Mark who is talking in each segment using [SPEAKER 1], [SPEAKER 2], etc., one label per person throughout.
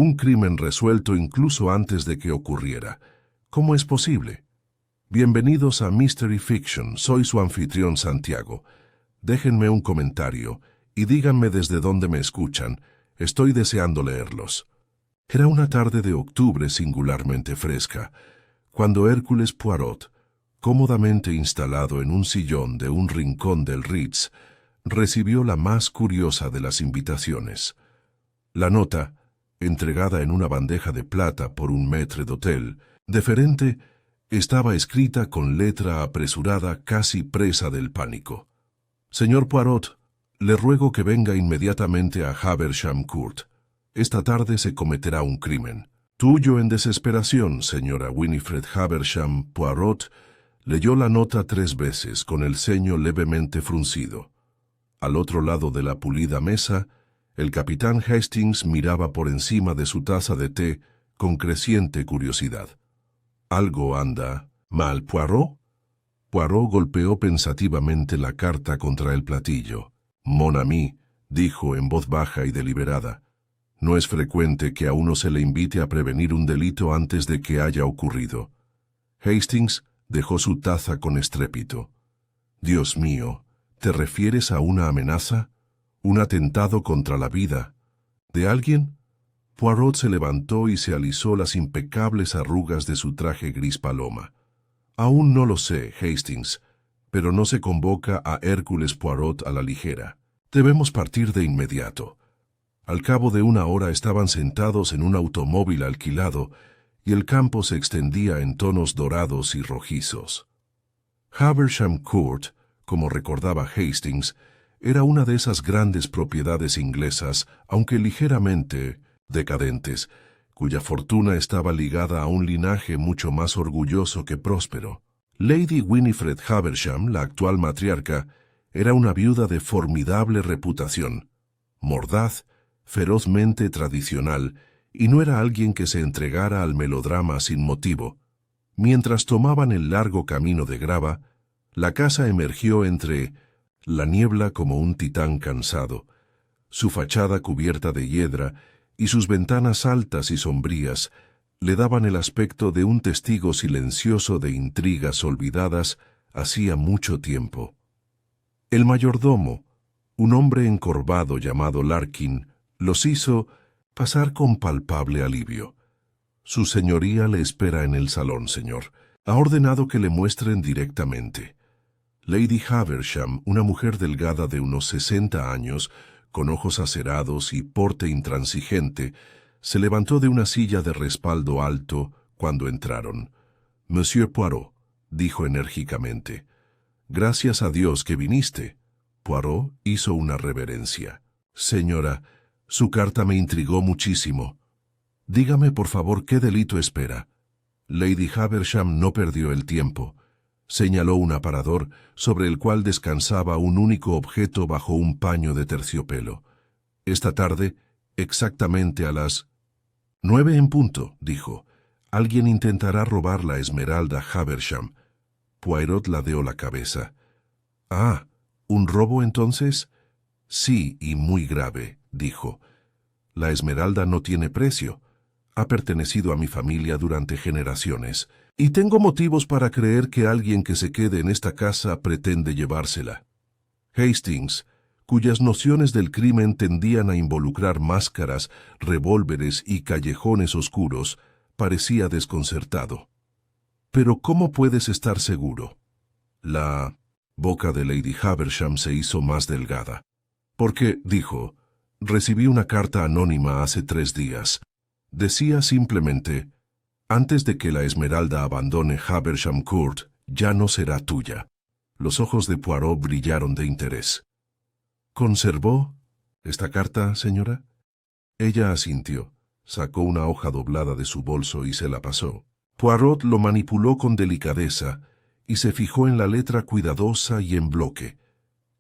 [SPEAKER 1] Un crimen resuelto incluso antes de que ocurriera. ¿Cómo es posible? Bienvenidos a Mystery Fiction, soy su anfitrión Santiago. Déjenme un comentario y díganme desde dónde me escuchan. Estoy deseando leerlos. Era una tarde de octubre singularmente fresca, cuando Hércules Poirot, cómodamente instalado en un sillón de un rincón del Ritz, recibió la más curiosa de las invitaciones. La nota, entregada en una bandeja de plata por un maître d'hôtel, deferente, estaba escrita con letra apresurada, casi presa del pánico. «Señor Poirot, le ruego que venga inmediatamente a Haversham Court. Esta tarde se cometerá un crimen. Tuyo en desesperación, señora Winifred Haversham». Poirot leyó la nota 3 veces con el ceño levemente fruncido. Al otro lado de la pulida mesa, el capitán Hastings miraba por encima de su taza de té con creciente curiosidad. «¿Algo anda mal, Poirot?» Poirot golpeó pensativamente la carta contra el platillo. «Mon ami», dijo en voz baja y deliberada, «no es frecuente que a uno se le invite a prevenir un delito antes de que haya ocurrido». Hastings dejó su taza con estrépito. «Dios mío, ¿te refieres a una amenaza? ¿Un atentado contra la vida de alguien?» Poirot se levantó y se alisó las impecables arrugas de su traje gris paloma. «Aún no lo sé, Hastings, pero no se convoca a Hércules Poirot a la ligera. Debemos partir de inmediato». Al cabo de una hora estaban sentados en un automóvil alquilado y el campo se extendía en tonos dorados y rojizos. Haversham Court, como recordaba Hastings, era una de esas grandes propiedades inglesas, aunque ligeramente decadentes, cuya fortuna estaba ligada a un linaje mucho más orgulloso que próspero. Lady Winifred Haversham, la actual matriarca, era una viuda de formidable reputación, mordaz, ferozmente tradicional, y no era alguien que se entregara al melodrama sin motivo. Mientras tomaban el largo camino de grava, la casa emergió entre la niebla como un titán cansado, su fachada cubierta de hiedra y sus ventanas altas y sombrías le daban el aspecto de un testigo silencioso de intrigas olvidadas hacía mucho tiempo. El mayordomo, un hombre encorvado llamado Larkin, los hizo pasar con palpable alivio. «Su señoría le espera en el salón, señor. Ha ordenado que le muestren directamente». Lady Haversham, una mujer delgada de unos 60 años, con ojos acerados y porte intransigente, se levantó de una silla de respaldo alto cuando entraron. «Monsieur Poirot», dijo enérgicamente. «Gracias a Dios que viniste». Poirot hizo una reverencia. «Señora, su carta me intrigó muchísimo. Dígame, por favor, ¿qué delito espera?» Lady Haversham no perdió el tiempo. Señaló un aparador sobre el cual descansaba un único objeto bajo un paño de terciopelo. «Esta tarde, exactamente a las 9 en punto», dijo, «alguien intentará robar la esmeralda Haversham». Poirot ladeó la cabeza. «Ah, ¿un robo entonces?» «Sí, y muy grave», dijo. «La esmeralda no tiene precio. Ha pertenecido a mi familia durante generaciones, y tengo motivos para creer que alguien que se quede en esta casa pretende llevársela». Hastings, cuyas nociones del crimen tendían a involucrar máscaras, revólveres y callejones oscuros, parecía desconcertado. «¿Pero cómo puedes estar seguro?» La boca de Lady Haversham se hizo más delgada. «Porque», dijo, «recibí una carta anónima hace 3 días. Decía simplemente, antes de que la esmeralda abandone Haversham Court, ya no será tuya». Los ojos de Poirot brillaron de interés. «¿Conservó esta carta, señora?» Ella asintió, sacó una hoja doblada de su bolso y se la pasó. Poirot lo manipuló con delicadeza y se fijó en la letra cuidadosa y en bloque,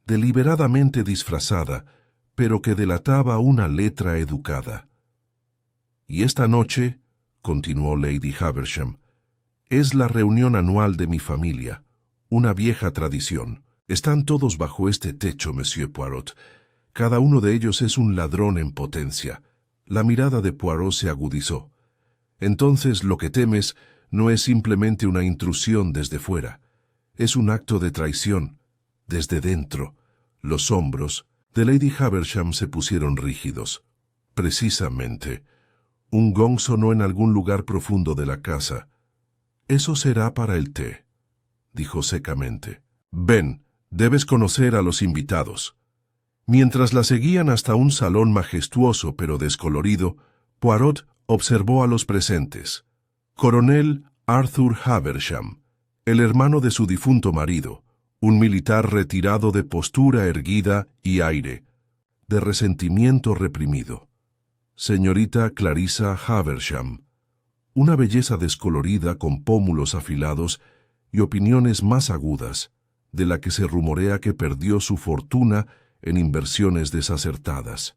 [SPEAKER 1] deliberadamente disfrazada, pero que delataba una letra educada. «Y esta noche», continuó Lady Haversham, «es la reunión anual de mi familia, una vieja tradición. Están todos bajo este techo, Monsieur Poirot. Cada uno de ellos es un ladrón en potencia. La mirada de Poirot se agudizó. Entonces lo que temes no es simplemente una intrusión desde fuera. Es un acto de traición, desde dentro. Los hombros de Lady Haversham se pusieron rígidos. Precisamente. Un gong sonó en algún lugar profundo de la casa. «Eso será para el té», dijo secamente. «Ven, debes conocer a los invitados». Mientras la seguían hasta un salón majestuoso pero descolorido, Poirot observó a los presentes. Coronel Arthur Haversham, el hermano de su difunto marido, un militar retirado de postura erguida y aire, de resentimiento reprimido. Señorita Clarissa Haversham, una belleza descolorida con pómulos afilados y opiniones más agudas, de la que se rumorea que perdió su fortuna en inversiones desacertadas.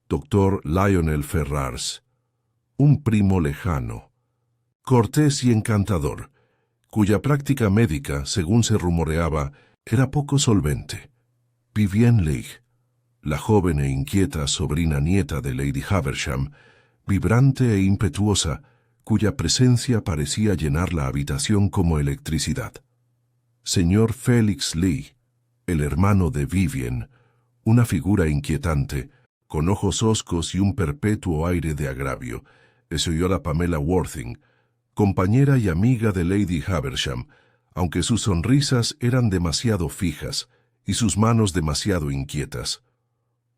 [SPEAKER 1] Dr. Lionel Ferrars, un primo lejano, cortés y encantador, cuya práctica médica, según se rumoreaba, era poco solvente. Vivienne Leigh, la joven e inquieta sobrina nieta de Lady Haversham, vibrante e impetuosa, cuya presencia parecía llenar la habitación como electricidad. Señor Felix Leigh, el hermano de Vivienne, una figura inquietante, con ojos hoscos y un perpetuo aire de agravio, señora Pamela Worthing, compañera y amiga de Lady Haversham, aunque sus sonrisas eran demasiado fijas y sus manos demasiado inquietas.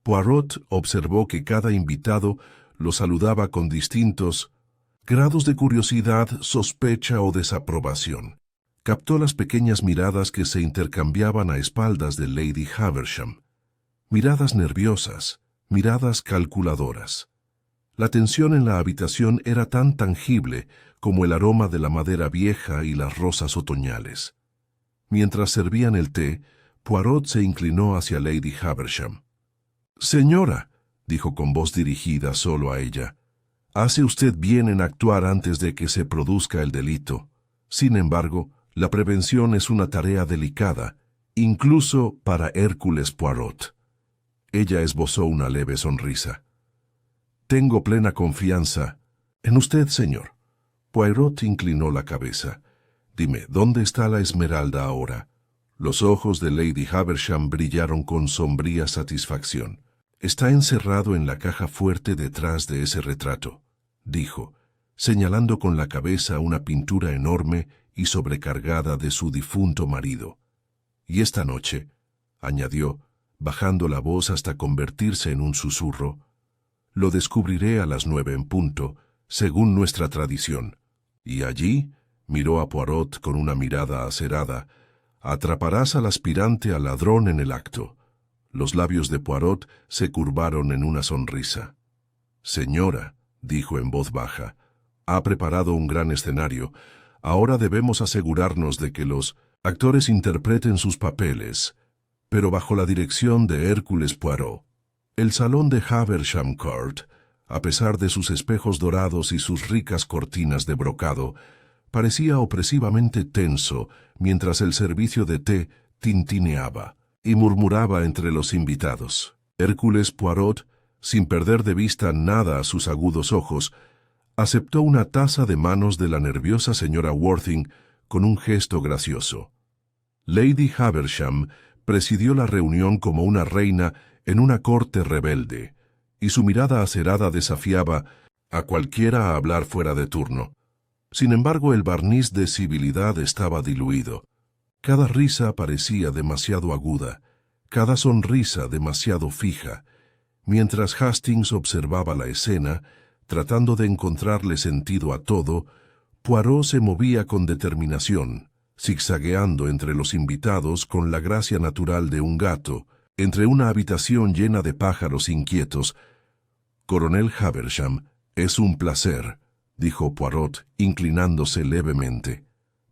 [SPEAKER 1] Poirot observó que cada invitado lo saludaba con distintos grados de curiosidad, sospecha o desaprobación. Captó las pequeñas miradas que se intercambiaban a espaldas de Lady Haversham. Miradas nerviosas, miradas calculadoras. La tensión en la habitación era tan tangible como el aroma de la madera vieja y las rosas otoñales. Mientras servían el té, Poirot se inclinó hacia Lady Haversham. «Señora», dijo con voz dirigida solo a ella, «hace usted bien en actuar antes de que se produzca el delito. Sin embargo, la prevención es una tarea delicada, incluso para Hércules Poirot». Ella esbozó una leve sonrisa. «Tengo plena confianza en usted, señor». Poirot inclinó la cabeza. «Dime, ¿dónde está la esmeralda ahora?» Los ojos de Lady Haversham brillaron con sombría satisfacción. «Está encerrado en la caja fuerte detrás de ese retrato», dijo, señalando con la cabeza una pintura enorme y sobrecargada de su difunto marido. «Y esta noche», añadió, bajando la voz hasta convertirse en un susurro, «lo descubriré a las 9 en punto, según nuestra tradición. Y allí», miró a Poirot con una mirada acerada, «atraparás al aspirante a ladrón en el acto». Los labios de Poirot se curvaron en una sonrisa. «Señora», dijo en voz baja, «ha preparado un gran escenario. Ahora debemos asegurarnos de que los actores interpreten sus papeles, pero bajo la dirección de Hércules Poirot». El salón de Haversham Court, a pesar de sus espejos dorados y sus ricas cortinas de brocado, parecía opresivamente tenso mientras el servicio de té tintineaba y murmuraba entre los invitados. Hércules Poirot, sin perder de vista nada a sus agudos ojos, aceptó una taza de manos de la nerviosa señora Worthing con un gesto gracioso. Lady Haversham presidió la reunión como una reina en una corte rebelde, y su mirada acerada desafiaba a cualquiera a hablar fuera de turno. Sin embargo, el barniz de civilidad estaba diluido. Cada risa parecía demasiado aguda, cada sonrisa demasiado fija. Mientras Hastings observaba la escena, tratando de encontrarle sentido a todo, Poirot se movía con determinación, zigzagueando entre los invitados con la gracia natural de un gato, entre una habitación llena de pájaros inquietos. «Coronel Haversham, es un placer», dijo Poirot, inclinándose levemente.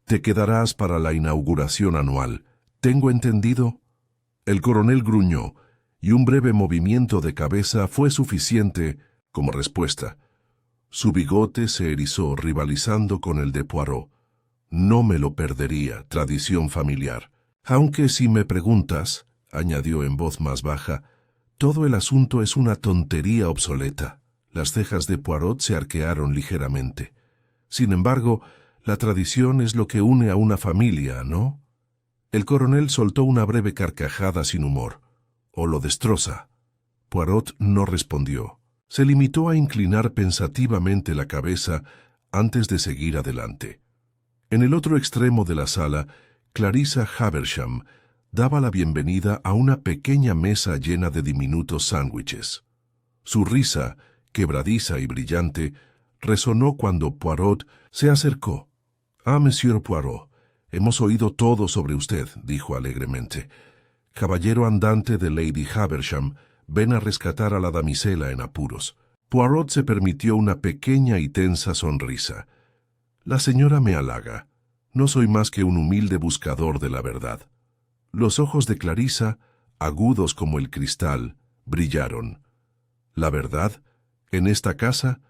[SPEAKER 1] «Te quedarás para la inauguración anual. ¿Tengo entendido?» El coronel gruñó, y un breve movimiento de cabeza fue suficiente como respuesta. Su bigote se erizó rivalizando con el de Poirot. «No me lo perdería, tradición familiar. Aunque si me preguntas», añadió en voz más baja, «todo el asunto es una tontería obsoleta. Las cejas de Poirot se arquearon ligeramente. Sin embargo, la tradición es lo que une a una familia, ¿no? El coronel soltó una breve carcajada sin humor. «¿O lo destroza?» Poirot no respondió. Se limitó a inclinar pensativamente la cabeza antes de seguir adelante. En el otro extremo de la sala, Clarissa Haversham daba la bienvenida a una pequeña mesa llena de diminutos sándwiches. Su risa, quebradiza y brillante, resonó cuando Poirot se acercó. «Ah, Monsieur Poirot, hemos oído todo sobre usted», dijo alegremente. «Caballero andante de Lady Haversham, ven a rescatar a la damisela en apuros». Poirot se permitió una pequeña y tensa sonrisa. «La señora me halaga. No soy más que un humilde buscador de la verdad». Los ojos de Clarissa, agudos como el cristal, brillaron. «¿La verdad? ¿En esta casa?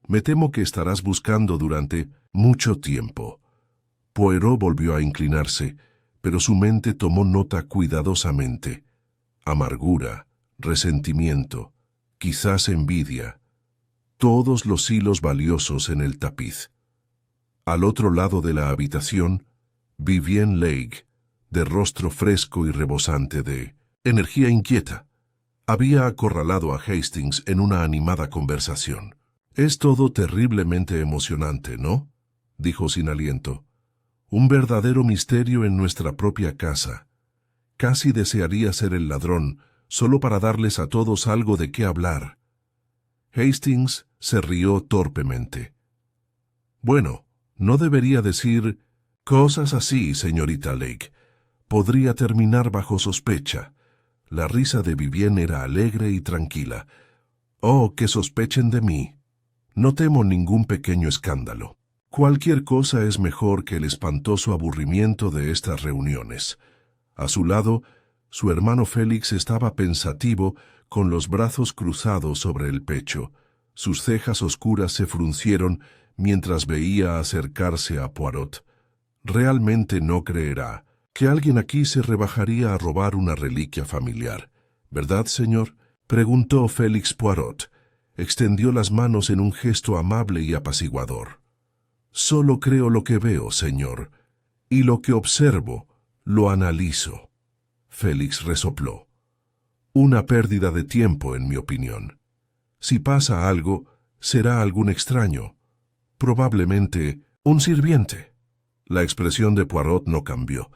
[SPEAKER 1] Me temo que estarás buscando durante mucho tiempo». Poirot volvió a inclinarse, pero su mente tomó nota cuidadosamente. Amargura, resentimiento, quizás envidia. Todos los hilos valiosos en el tapiz. Al otro lado de la habitación, Vivien Leigh, de rostro fresco y rebosante de energía inquieta, había acorralado a Hastings en una animada conversación. «Es todo terriblemente emocionante, ¿no?», dijo sin aliento. «Un verdadero misterio en nuestra propia casa. Casi desearía ser el ladrón, solo para darles a todos algo de qué hablar». Hastings se rió torpemente. «Bueno, no debería decir cosas así, señorita Leigh. Podría terminar bajo sospecha». La risa de Vivien era alegre y tranquila. «Oh, que sospechen de mí. No temo ningún pequeño escándalo. Cualquier cosa es mejor que el espantoso aburrimiento de estas reuniones». A su lado, su hermano Félix estaba pensativo, con los brazos cruzados sobre el pecho. Sus cejas oscuras se fruncieron mientras veía acercarse a Poirot. «Realmente no creerá que alguien aquí se rebajaría a robar una reliquia familiar, ¿verdad, señor?», preguntó Félix Poirot. Extendió las manos en un gesto amable y apaciguador. «Solo creo lo que veo, señor, y lo que observo lo analizo». Félix resopló. «Una pérdida de tiempo, en mi opinión. Si pasa algo, será algún extraño, probablemente un sirviente». La expresión de Poirot no cambió,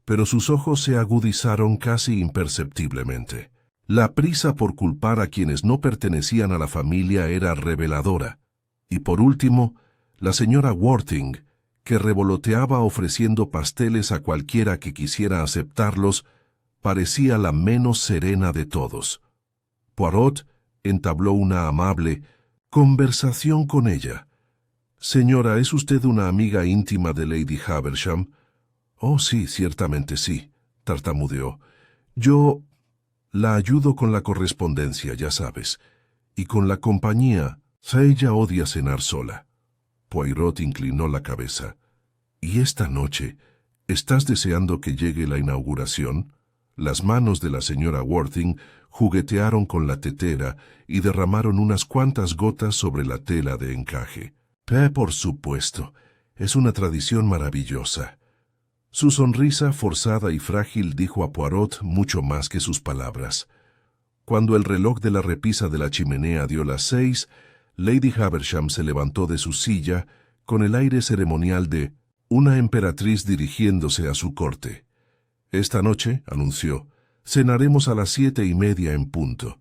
[SPEAKER 1] pero sus ojos se agudizaron casi imperceptiblemente. La prisa por culpar a quienes no pertenecían a la familia era reveladora. Y por último, la señora Worthing, que revoloteaba ofreciendo pasteles a cualquiera que quisiera aceptarlos, parecía la menos serena de todos. Poirot entabló una amable conversación con ella. «Señora, ¿es usted una amiga íntima de Lady Haversham?» «Oh, sí, ciertamente sí», tartamudeó. «Yo la ayudo con la correspondencia, ya sabes, y con la compañía. Ella odia cenar sola». Poirot inclinó la cabeza. «¿Y esta noche estás deseando que llegue la inauguración?» Las manos de la señora Worthing juguetearon con la tetera y derramaron unas cuantas gotas sobre la tela de encaje. «Por supuesto, es una tradición maravillosa». Su sonrisa forzada y frágil dijo a Poirot mucho más que sus palabras. Cuando el reloj de la repisa de la chimenea dio las 6, Lady Haversham se levantó de su silla con el aire ceremonial de una emperatriz dirigiéndose a su corte. «Esta noche», anunció, «cenaremos a las 7:30 en punto.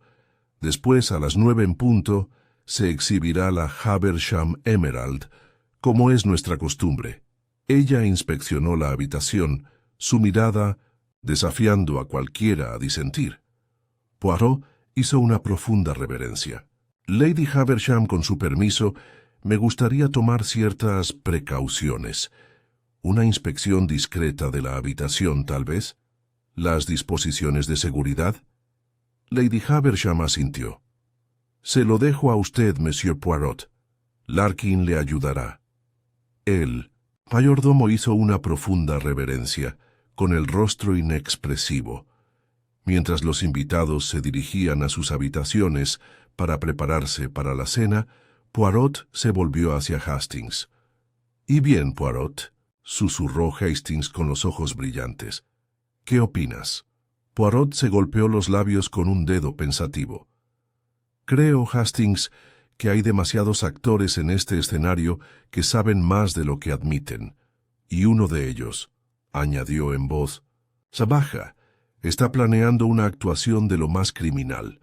[SPEAKER 1] Después, a las 9 en punto, se exhibirá la Haversham Emerald, como es nuestra costumbre». Ella inspeccionó la habitación, su mirada desafiando a cualquiera a disentir. Poirot hizo una profunda reverencia. «Lady Haversham, con su permiso, me gustaría tomar ciertas precauciones. Una inspección discreta de la habitación, tal vez. ¿Las disposiciones de seguridad?» Lady Haversham asintió. «Se lo dejo a usted, Monsieur Poirot. Larkin le ayudará». El mayordomo hizo una profunda reverencia, con el rostro inexpresivo. Mientras los invitados se dirigían a sus habitaciones, para prepararse para la cena, Poirot se volvió hacia Hastings. «¿Y bien, Poirot?», susurró Hastings con los ojos brillantes. «¿Qué opinas?». Poirot se golpeó los labios con un dedo pensativo. «Creo, Hastings, que hay demasiados actores en este escenario que saben más de lo que admiten. Y uno de ellos», añadió en voz, «Sabaja, está planeando una actuación de lo más criminal».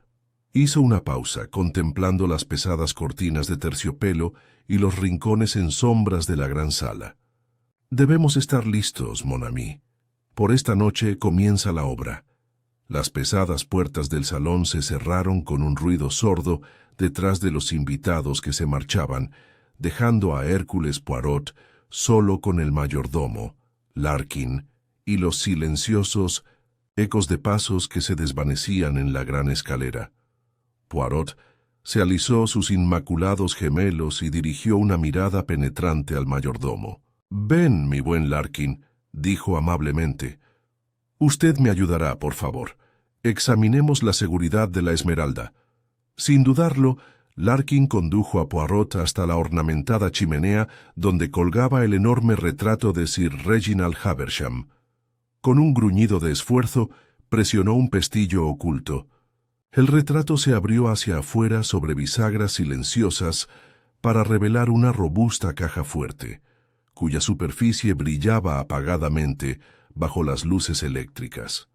[SPEAKER 1] Hizo una pausa, contemplando las pesadas cortinas de terciopelo y los rincones en sombras de la gran sala. «Debemos estar listos, mon ami. Por esta noche comienza la obra». Las pesadas puertas del salón se cerraron con un ruido sordo detrás de los invitados que se marchaban, dejando a Hércules Poirot solo con el mayordomo, Larkin, y los silenciosos ecos de pasos que se desvanecían en la gran escalera. Poirot se alisó sus inmaculados gemelos y dirigió una mirada penetrante al mayordomo. «Ven, mi buen Larkin», dijo amablemente. «Usted me ayudará, por favor. Examinemos la seguridad de la Esmeralda». Sin dudarlo, Larkin condujo a Poirot hasta la ornamentada chimenea donde colgaba el enorme retrato de Sir Reginald Haversham. Con un gruñido de esfuerzo, presionó un pestillo oculto. El retrato se abrió hacia afuera sobre bisagras silenciosas para revelar una robusta caja fuerte, cuya superficie brillaba apagadamente bajo las luces eléctricas.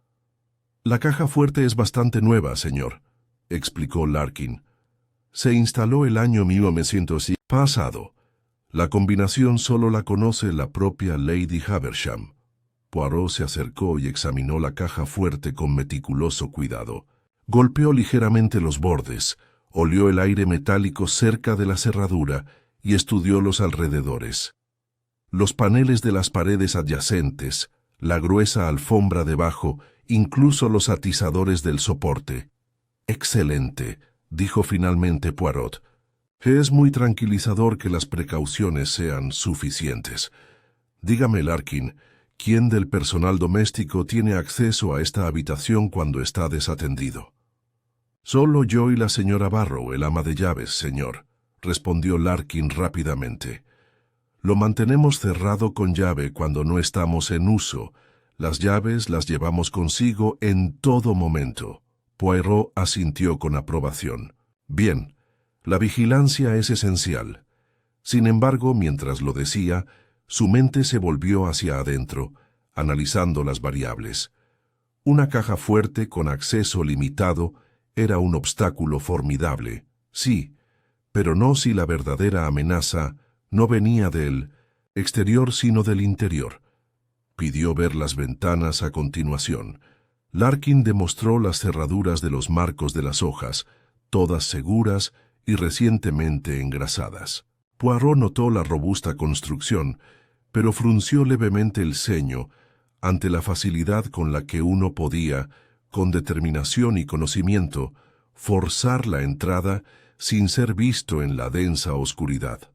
[SPEAKER 1] «La caja fuerte es bastante nueva, señor», explicó Larkin. «Se instaló el año 1900 pasado. La combinación solo la conoce la propia Lady Haversham». Poirot se acercó y examinó la caja fuerte con meticuloso cuidado. Golpeó ligeramente los bordes, olió el aire metálico cerca de la cerradura y estudió los alrededores. Los paneles de las paredes adyacentes, la gruesa alfombra debajo, incluso los atizadores del soporte. «Excelente», dijo finalmente Poirot. «Es muy tranquilizador que las precauciones sean suficientes. Dígame, Larkin, ¿quién del personal doméstico tiene acceso a esta habitación cuando está desatendido?» «Solo yo y la señora Barrow, el ama de llaves, señor», respondió Larkin rápidamente. «Lo mantenemos cerrado con llave cuando no estamos en uso. Las llaves las llevamos consigo en todo momento». Poirot asintió con aprobación. «Bien, la vigilancia es esencial». Sin embargo, mientras lo decía, su mente se volvió hacia adentro, analizando las variables. Una caja fuerte con acceso limitado era un obstáculo formidable, sí, pero no si la verdadera amenaza no venía del exterior sino del interior. Pidió ver las ventanas a continuación. Larkin demostró las cerraduras de los marcos de las hojas, todas seguras y recientemente engrasadas. Poirot notó la robusta construcción, pero frunció levemente el ceño ante la facilidad con la que uno podía, con determinación y conocimiento, forzar la entrada sin ser visto en la densa oscuridad.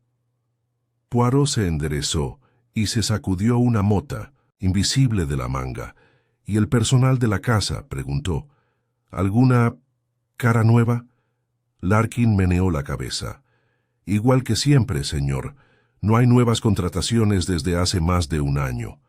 [SPEAKER 1] Poirot se enderezó y se sacudió una mota, invisible de la manga. «¿Y el personal de la casa?», preguntó. «¿Alguna cara nueva?». Larkin meneó la cabeza. «Igual que siempre, señor. No hay nuevas contrataciones desde hace más de un año».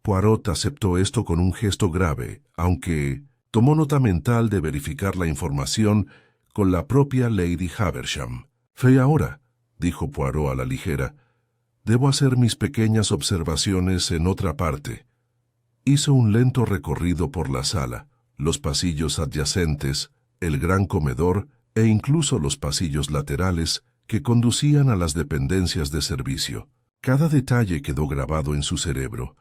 [SPEAKER 1] Poirot aceptó esto con un gesto grave, aunque tomó nota mental de verificar la información con la propia Lady Haversham. «Fe ahora», dijo Poirot a la ligera. «Debo hacer mis pequeñas observaciones en otra parte». Hizo un lento recorrido por la sala, los pasillos adyacentes, el gran comedor e incluso los pasillos laterales que conducían a las dependencias de servicio. Cada detalle quedó grabado en su cerebro.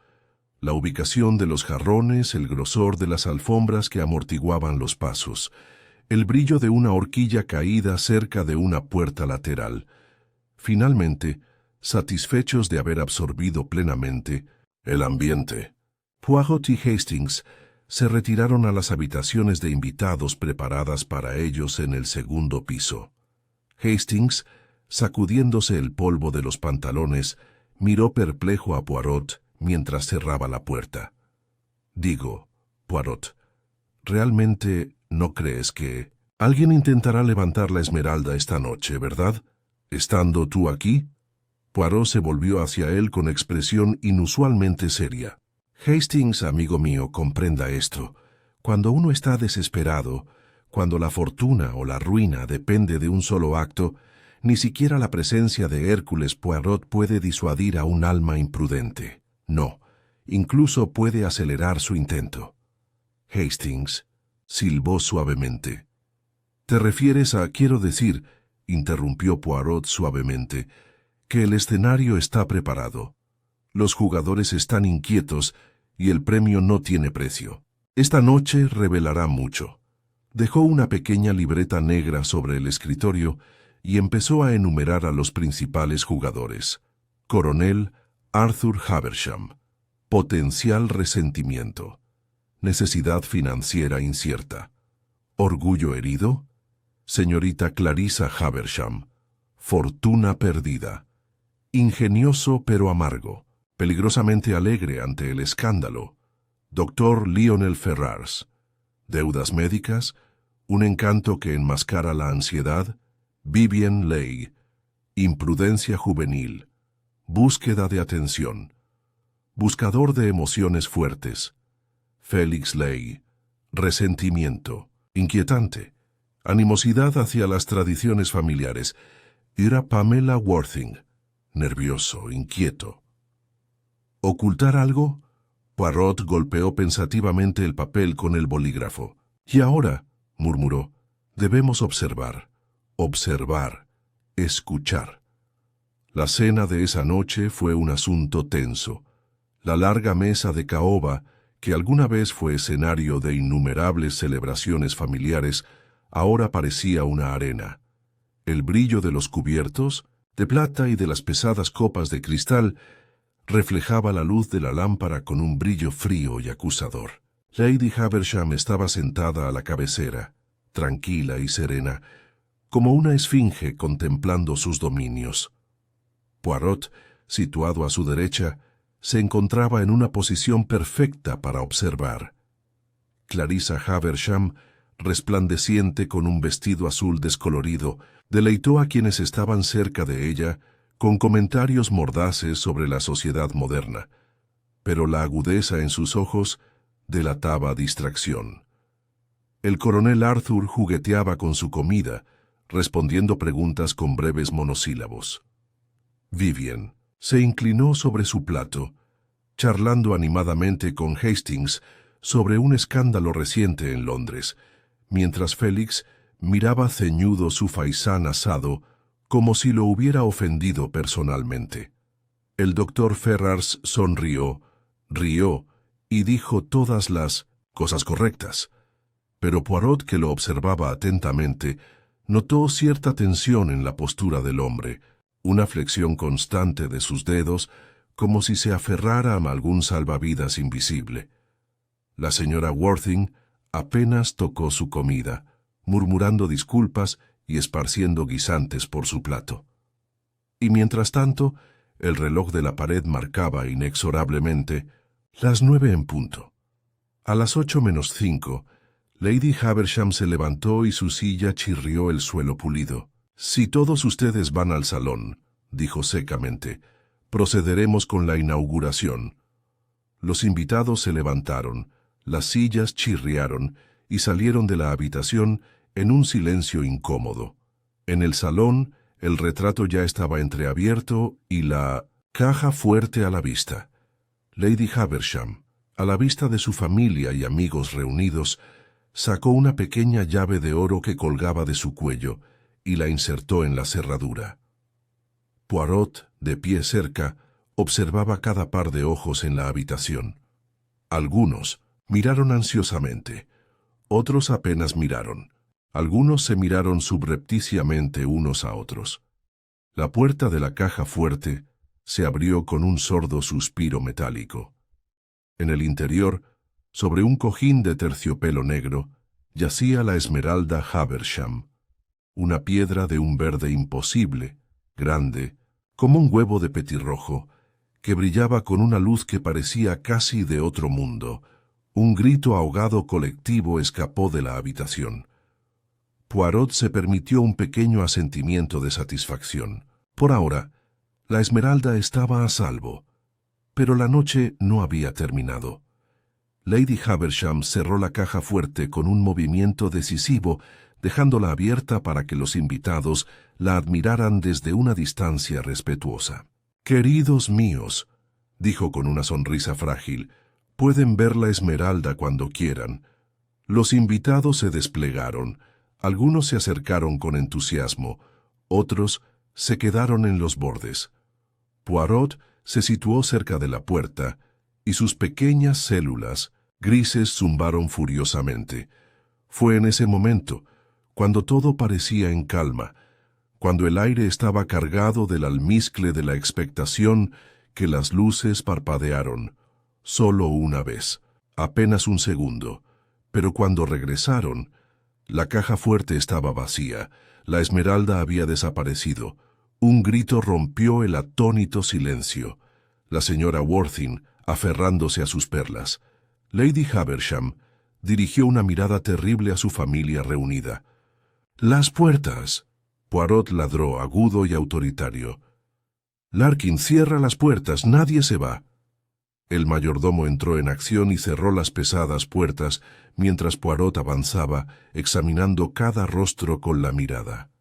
[SPEAKER 1] La ubicación de los jarrones, el grosor de las alfombras que amortiguaban los pasos, el brillo de una horquilla caída cerca de una puerta lateral. Finalmente, satisfechos de haber absorbido plenamente el ambiente, Poirot y Hastings se retiraron a las habitaciones de invitados preparadas para ellos en el segundo piso. Hastings, sacudiéndose el polvo de los pantalones, miró perplejo a Poirot mientras cerraba la puerta. «Digo, Poirot, ¿realmente no crees que...?» Alguien intentará levantar la esmeralda esta noche, ¿verdad? ¿Estando tú aquí? Poirot se volvió hacia él con expresión inusualmente seria. Hastings, amigo mío, comprenda esto. Cuando uno está desesperado, cuando la fortuna o la ruina depende de un solo acto, ni siquiera la presencia de Hércules Poirot puede disuadir a un alma imprudente. No, incluso puede acelerar su intento. Hastings silbó suavemente. «¿Te refieres a, quiero decir», interrumpió Poirot suavemente, «que el escenario está preparado? Los jugadores están inquietos y el premio no tiene precio. Esta noche revelará mucho». Dejó una pequeña libreta negra sobre el escritorio y empezó a enumerar a los principales jugadores. Coronel Arthur Haversham. Potencial resentimiento. Necesidad financiera incierta. Orgullo herido. Señorita Clarissa Haversham. Fortuna perdida. Ingenioso pero amargo. Peligrosamente alegre ante el escándalo. Doctor Lionel Ferrars. Deudas médicas. Un encanto que enmascara la ansiedad. Vivien Leigh. Imprudencia juvenil. Búsqueda de atención. Buscador de emociones fuertes. Felix Leigh. Resentimiento. Inquietante. Animosidad hacia las tradiciones familiares. Era Pamela Worthing. Nervioso, inquieto. ¿Ocultar algo? Poirot golpeó pensativamente el papel con el bolígrafo. «Y ahora», murmuró, «debemos observar, observar, escuchar». La cena de esa noche fue un asunto tenso. La larga mesa de caoba, que alguna vez fue escenario de innumerables celebraciones familiares, ahora parecía una arena. El brillo de los cubiertos, de plata y de las pesadas copas de cristal, reflejaba la luz de la lámpara con un brillo frío y acusador. Lady Haversham estaba sentada a la cabecera, tranquila y serena, como una esfinge contemplando sus dominios. Poirot, situado a su derecha, se encontraba en una posición perfecta para observar. Clarissa Haversham, resplandeciente con un vestido azul descolorido, deleitó a quienes estaban cerca de ella con comentarios mordaces sobre la sociedad moderna, pero la agudeza en sus ojos delataba distracción. El coronel Arthur jugueteaba con su comida, respondiendo preguntas con breves monosílabos. Vivien se inclinó sobre su plato, charlando animadamente con Hastings sobre un escándalo reciente en Londres, mientras Félix miraba ceñudo su faisán asado como si lo hubiera ofendido personalmente. El doctor Ferrars sonrió, rió y dijo todas las cosas correctas, pero Poirot, que lo observaba atentamente, notó cierta tensión en la postura del hombre, una flexión constante de sus dedos, como si se aferrara a algún salvavidas invisible. La señora Worthing apenas tocó su comida, murmurando disculpas y esparciendo guisantes por su plato. Y mientras tanto, el reloj de la pared marcaba inexorablemente las 9 en punto. A las 8:05, Lady Haversham se levantó y su silla chirrió el suelo pulido. «Si todos ustedes van al salón», dijo secamente, «procederemos con la inauguración». Los invitados se levantaron, las sillas chirriaron y salieron de la habitación en un silencio incómodo. En el salón, el retrato ya estaba entreabierto y la caja fuerte a la vista. Lady Haversham, a la vista de su familia y amigos reunidos, sacó una pequeña llave de oro que colgaba de su cuello y la insertó en la cerradura. Poirot, de pie cerca, observaba cada par de ojos en la habitación. Algunos miraron ansiosamente, otros apenas miraron. Algunos se miraron subrepticiamente unos a otros. La puerta de la caja fuerte se abrió con un sordo suspiro metálico. En el interior, sobre un cojín de terciopelo negro, yacía la esmeralda Haversham, una piedra de un verde imposible, grande, como un huevo de petirrojo, que brillaba con una luz que parecía casi de otro mundo. Un grito ahogado colectivo escapó de la habitación. Poirot se permitió un pequeño asentimiento de satisfacción. Por ahora, la Esmeralda estaba a salvo, pero la noche no había terminado. Lady Haversham cerró la caja fuerte con un movimiento decisivo, dejándola abierta para que los invitados la admiraran desde una distancia respetuosa. «Queridos míos», dijo con una sonrisa frágil, «pueden ver la Esmeralda cuando quieran». Los invitados se desplegaron. Algunos se acercaron con entusiasmo, otros se quedaron en los bordes. Poirot se situó cerca de la puerta, y sus pequeñas células grises zumbaron furiosamente. Fue en ese momento, cuando todo parecía en calma, cuando el aire estaba cargado del almizcle de la expectación, que las luces parpadearon, solo una vez, apenas un segundo, pero cuando regresaron, la caja fuerte estaba vacía, la Esmeralda había desaparecido. Un grito rompió el atónito silencio. La señora Worthing, aferrándose a sus perlas. Lady Haversham dirigió una mirada terrible a su familia reunida. «¡Las puertas!», Poirot ladró, agudo y autoritario. «Larkin, cierra las puertas, nadie se va». El mayordomo entró en acción y cerró las pesadas puertas mientras Poirot avanzaba, examinando cada rostro con la mirada.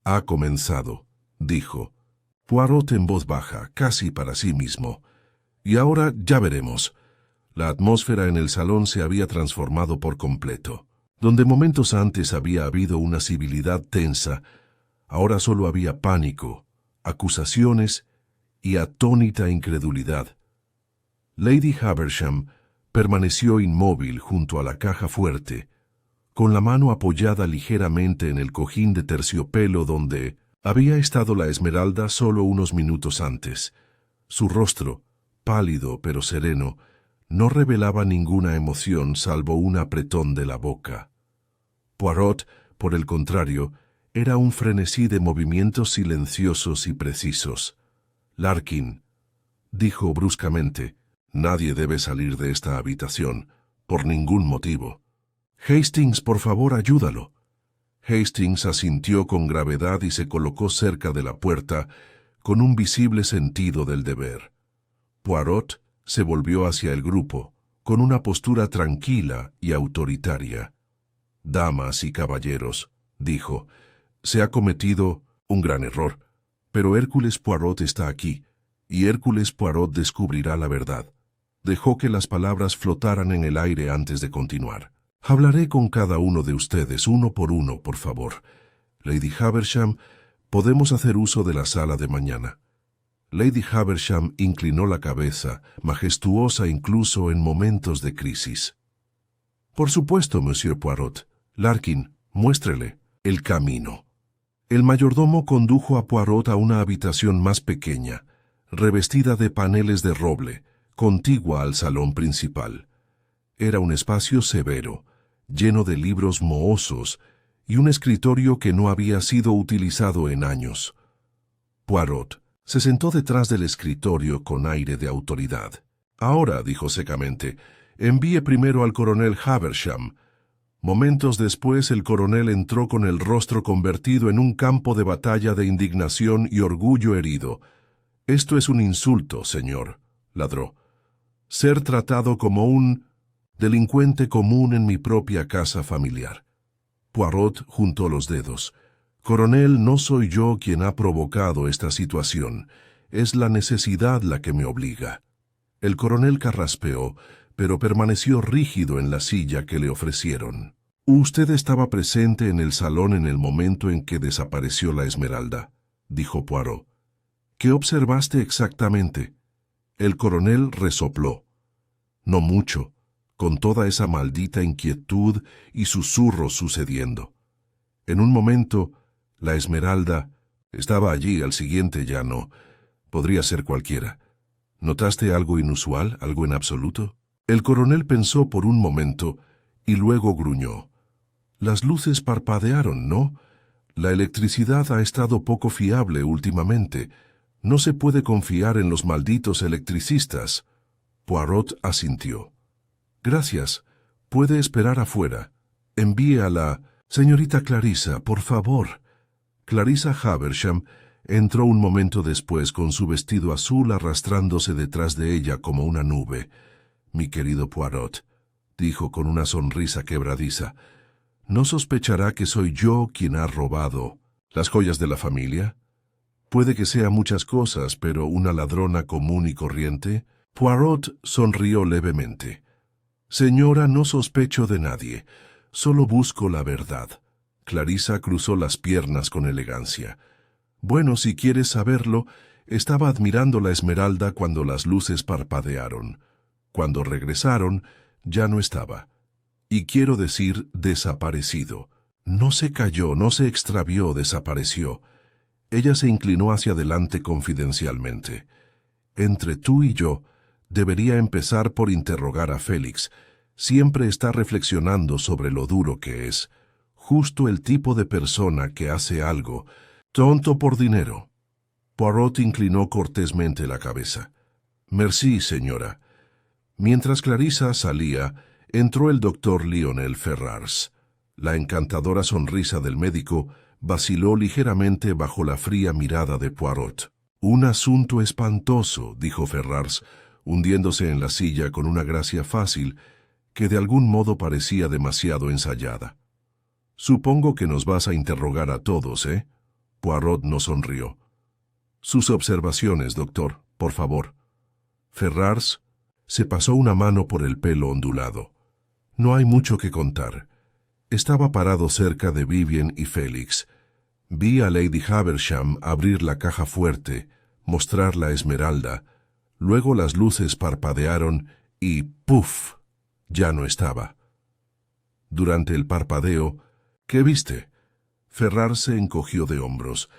[SPEAKER 1] «Ha comenzado», dijo Poirot en voz baja, casi para sí mismo. «Y ahora ya veremos». La atmósfera en el salón se había transformado por completo. Donde momentos antes había habido una civilidad tensa, ahora solo había pánico, acusaciones y atónita incredulidad. Lady Haversham permaneció inmóvil junto a la caja fuerte, con la mano apoyada ligeramente en el cojín de terciopelo donde había estado la Esmeralda solo unos minutos antes. Su rostro, pálido pero sereno, no revelaba ninguna emoción salvo un apretón de la boca. Poirot, por el contrario, era un frenesí de movimientos silenciosos y precisos. «Larkin», dijo bruscamente, «nadie debe salir de esta habitación, por ningún motivo». «Hastings, por favor, ayúdalo». Hastings asintió con gravedad y se colocó cerca de la puerta, con un visible sentido del deber. Poirot se volvió hacia el grupo, con una postura tranquila y autoritaria. «Damas y caballeros», dijo, «se ha cometido un gran error, pero Hércules Poirot está aquí, y Hércules Poirot descubrirá la verdad». Dejó que las palabras flotaran en el aire antes de continuar. «Hablaré con cada uno de ustedes, uno, por favor. Lady Haversham, podemos hacer uso de la sala de mañana». Lady Haversham inclinó la cabeza, majestuosa incluso en momentos de crisis. «Por supuesto, Monsieur Poirot. Larkin, muéstrele el camino». El mayordomo condujo a Poirot a una habitación más pequeña, revestida de paneles de roble, contigua al salón principal. Era un espacio severo, lleno de libros mohosos y un escritorio que no había sido utilizado en años. Poirot se sentó detrás del escritorio con aire de autoridad. «Ahora», dijo secamente, «envíe primero al coronel Haversham». Momentos después el coronel entró con el rostro convertido en un campo de batalla de indignación y orgullo herido. «Esto es un insulto, señor», ladró. «Ser tratado como un delincuente común en mi propia casa familiar». Poirot juntó los dedos. «Coronel, no soy yo quien ha provocado esta situación. Es la necesidad la que me obliga». El coronel carraspeó, pero permaneció rígido en la silla que le ofrecieron. «Usted estaba presente en el salón en el momento en que desapareció la Esmeralda», dijo Poirot. «¿Qué observaste exactamente?» El coronel resopló. «No mucho, con toda esa maldita inquietud y susurros sucediendo. En un momento, la Esmeralda estaba allí, al siguiente ya no. Podría ser cualquiera. ¿Notaste algo inusual, algo en absoluto?» El coronel pensó por un momento y luego gruñó. «Las luces parpadearon, ¿no? La electricidad ha estado poco fiable últimamente. No se puede confiar en los malditos electricistas». Poirot asintió. «Gracias. Puede esperar afuera. Envíe a la Señorita Clarissa, por favor. Clarissa Haversham entró un momento después con su vestido azul arrastrándose detrás de ella como una nube. Mi querido Poirot, dijo con una sonrisa quebradiza, ¿no sospechará que soy yo quien ha robado las joyas de la familia? Puede que sea muchas cosas, pero una ladrona común y corriente. Poirot sonrió levemente. Señora, no sospecho de nadie, solo busco la verdad. Clarissa cruzó las piernas con elegancia. Bueno, si quieres saberlo, estaba admirando la esmeralda cuando las luces parpadearon. Cuando regresaron, ya no estaba. Y quiero decir, desaparecido. No se cayó, no se extravió, desapareció. Ella se inclinó hacia adelante confidencialmente. Entre tú y yo, debería empezar por interrogar a Félix. Siempre está reflexionando sobre lo duro que es. Justo el tipo de persona que hace algo, tonto por dinero. Poirot inclinó cortésmente la cabeza. Merci, señora. Mientras Clarissa salía, entró el doctor Lionel Ferrars. La encantadora sonrisa del médico vaciló ligeramente bajo la fría mirada de Poirot. Un asunto espantoso, dijo Ferrars, hundiéndose en la silla con una gracia fácil que de algún modo parecía demasiado ensayada. Supongo que nos vas a interrogar a todos, ¿eh? Poirot no sonrió. Sus observaciones, doctor, por favor. Ferrars se pasó una mano por el pelo ondulado. No hay mucho que contar. Estaba parado cerca de Vivien y Félix. Vi a Lady Haversham abrir la caja fuerte, mostrar la esmeralda. Luego las luces parpadearon y ¡puf! Ya no estaba. Durante el parpadeo, ¿qué viste? Ferrars se encogió de hombros.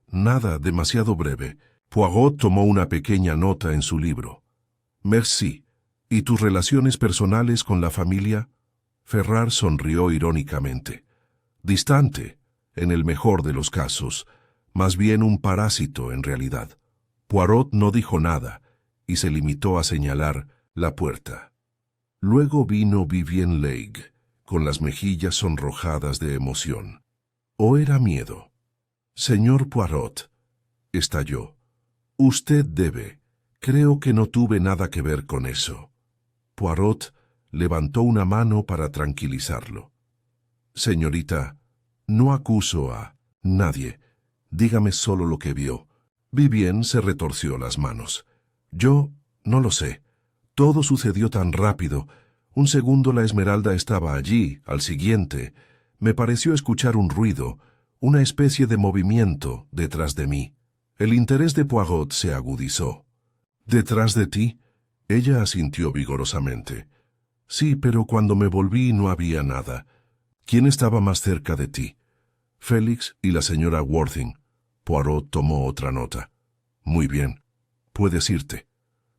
[SPEAKER 1] Nada, demasiado breve. Poirot tomó una pequeña nota en su libro. Merci. ¿Y tus relaciones personales con la familia? Ferrars sonrió irónicamente. Distante, en el mejor de los casos, más bien un parásito en realidad. Poirot no dijo nada y se limitó a señalar la puerta. Luego vino Vivien Leigh, con las mejillas sonrojadas de emoción. ¿O era miedo? Señor Poirot, estalló. Usted debe. Creo que no tuve nada que ver con eso. Poirot levantó una mano para tranquilizarlo. Señorita, no acuso a nadie. Dígame solo lo que vio. Vivien se retorció las manos. Yo no lo sé. Todo sucedió tan rápido. Un segundo la esmeralda estaba allí, al siguiente. Me pareció escuchar un ruido, una especie de movimiento detrás de mí. El interés de Poirot se agudizó. ¿Detrás de ti? Ella asintió vigorosamente. Sí, pero cuando me volví no había nada. ¿Quién estaba más cerca de ti? Félix y la señora Worthing. Poirot tomó otra nota. Muy bien. Puedes irte.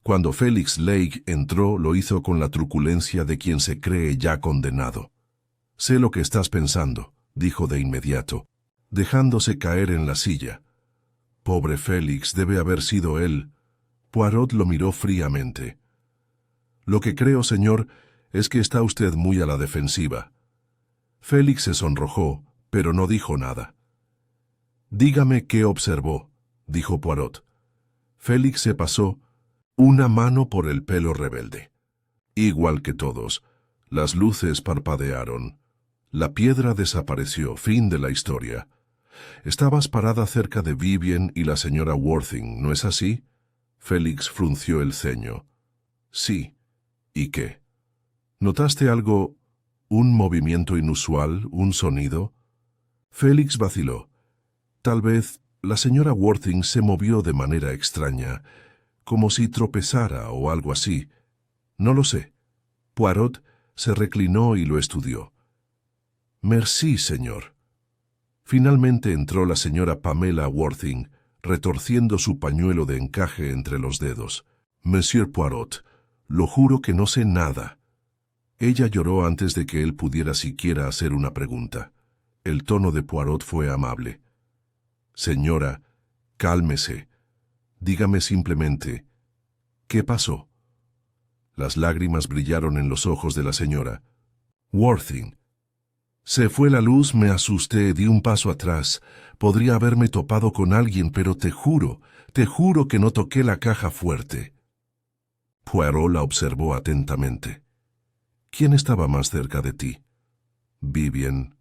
[SPEAKER 1] Cuando Félix Leigh entró, lo hizo con la truculencia de quien se cree ya condenado. Sé lo que estás pensando, dijo de inmediato, dejándose caer en la silla. Pobre Félix, debe haber sido él. Poirot lo miró fríamente. Lo que creo, señor, es que está usted muy a la defensiva. Félix se sonrojó, pero no dijo nada. Dígame qué observó, dijo Poirot. Félix se pasó una mano por el pelo rebelde. Igual que todos, las luces parpadearon. La piedra desapareció, fin de la historia. Estabas parada cerca de Vivien y la señora Worthing, ¿no es así? Félix frunció el ceño. Sí. ¿Y qué? ¿Notaste algo? ¿Un movimiento inusual? ¿Un sonido? Félix vaciló. Tal vez la señora Worthing se movió de manera extraña, como si tropezara o algo así. No lo sé. Poirot se reclinó y lo estudió. Merci, señor. Finalmente entró la señora Pamela Worthing, retorciendo su pañuelo de encaje entre los dedos. Monsieur Poirot, lo juro que no sé nada. Ella lloró antes de que él pudiera siquiera hacer una pregunta. El tono de Poirot fue amable. Señora, cálmese. Dígame simplemente, ¿qué pasó? Las lágrimas brillaron en los ojos de la señora. Worthing. Se fue la luz, me asusté, di un paso atrás. Podría haberme topado con alguien, pero te juro que no toqué la caja fuerte. Poirot la observó atentamente. ¿Quién estaba más cerca de ti? Vivian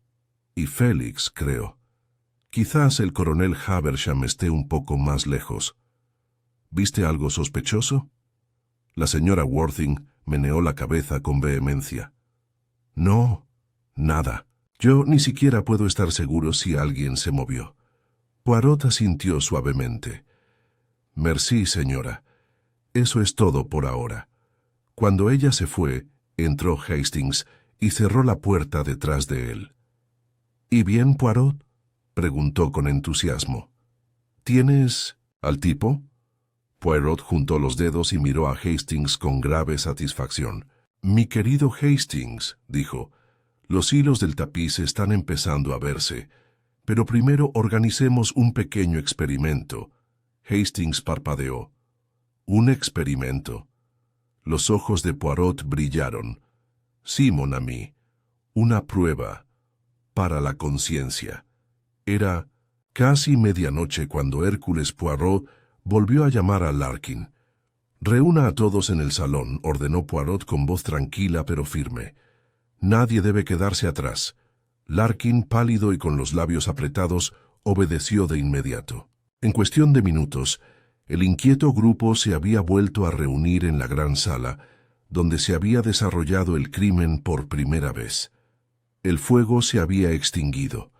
[SPEAKER 1] y Félix, creo. Quizás el coronel Haversham esté un poco más lejos. ¿Viste algo sospechoso? La señora Worthing meneó la cabeza con vehemencia. No, nada. Yo ni siquiera puedo estar seguro si alguien se movió. Poirot asintió suavemente. Merci, señora. Eso es todo por ahora. Cuando ella se fue, entró Hastings y cerró la puerta detrás de él. ¿Y bien, Poirot?, preguntó con entusiasmo. ¿Tienes al tipo? Poirot juntó los dedos y miró a Hastings con grave satisfacción. Mi querido Hastings, dijo, los hilos del tapiz están empezando a verse, pero primero organicemos un pequeño experimento. Hastings parpadeó. ¿Un experimento? Los ojos de Poirot brillaron. Sí, mon ami, una prueba para la conciencia. Era casi medianoche cuando Hércules Poirot volvió a llamar a Larkin. Reúna a todos en el salón, ordenó Poirot con voz tranquila pero firme. Nadie debe quedarse atrás. Larkin, pálido y con los labios apretados, obedeció de inmediato. En cuestión de minutos, el inquieto grupo se había vuelto a reunir en la gran sala, donde se había desarrollado el crimen por primera vez. El fuego se había extinguido.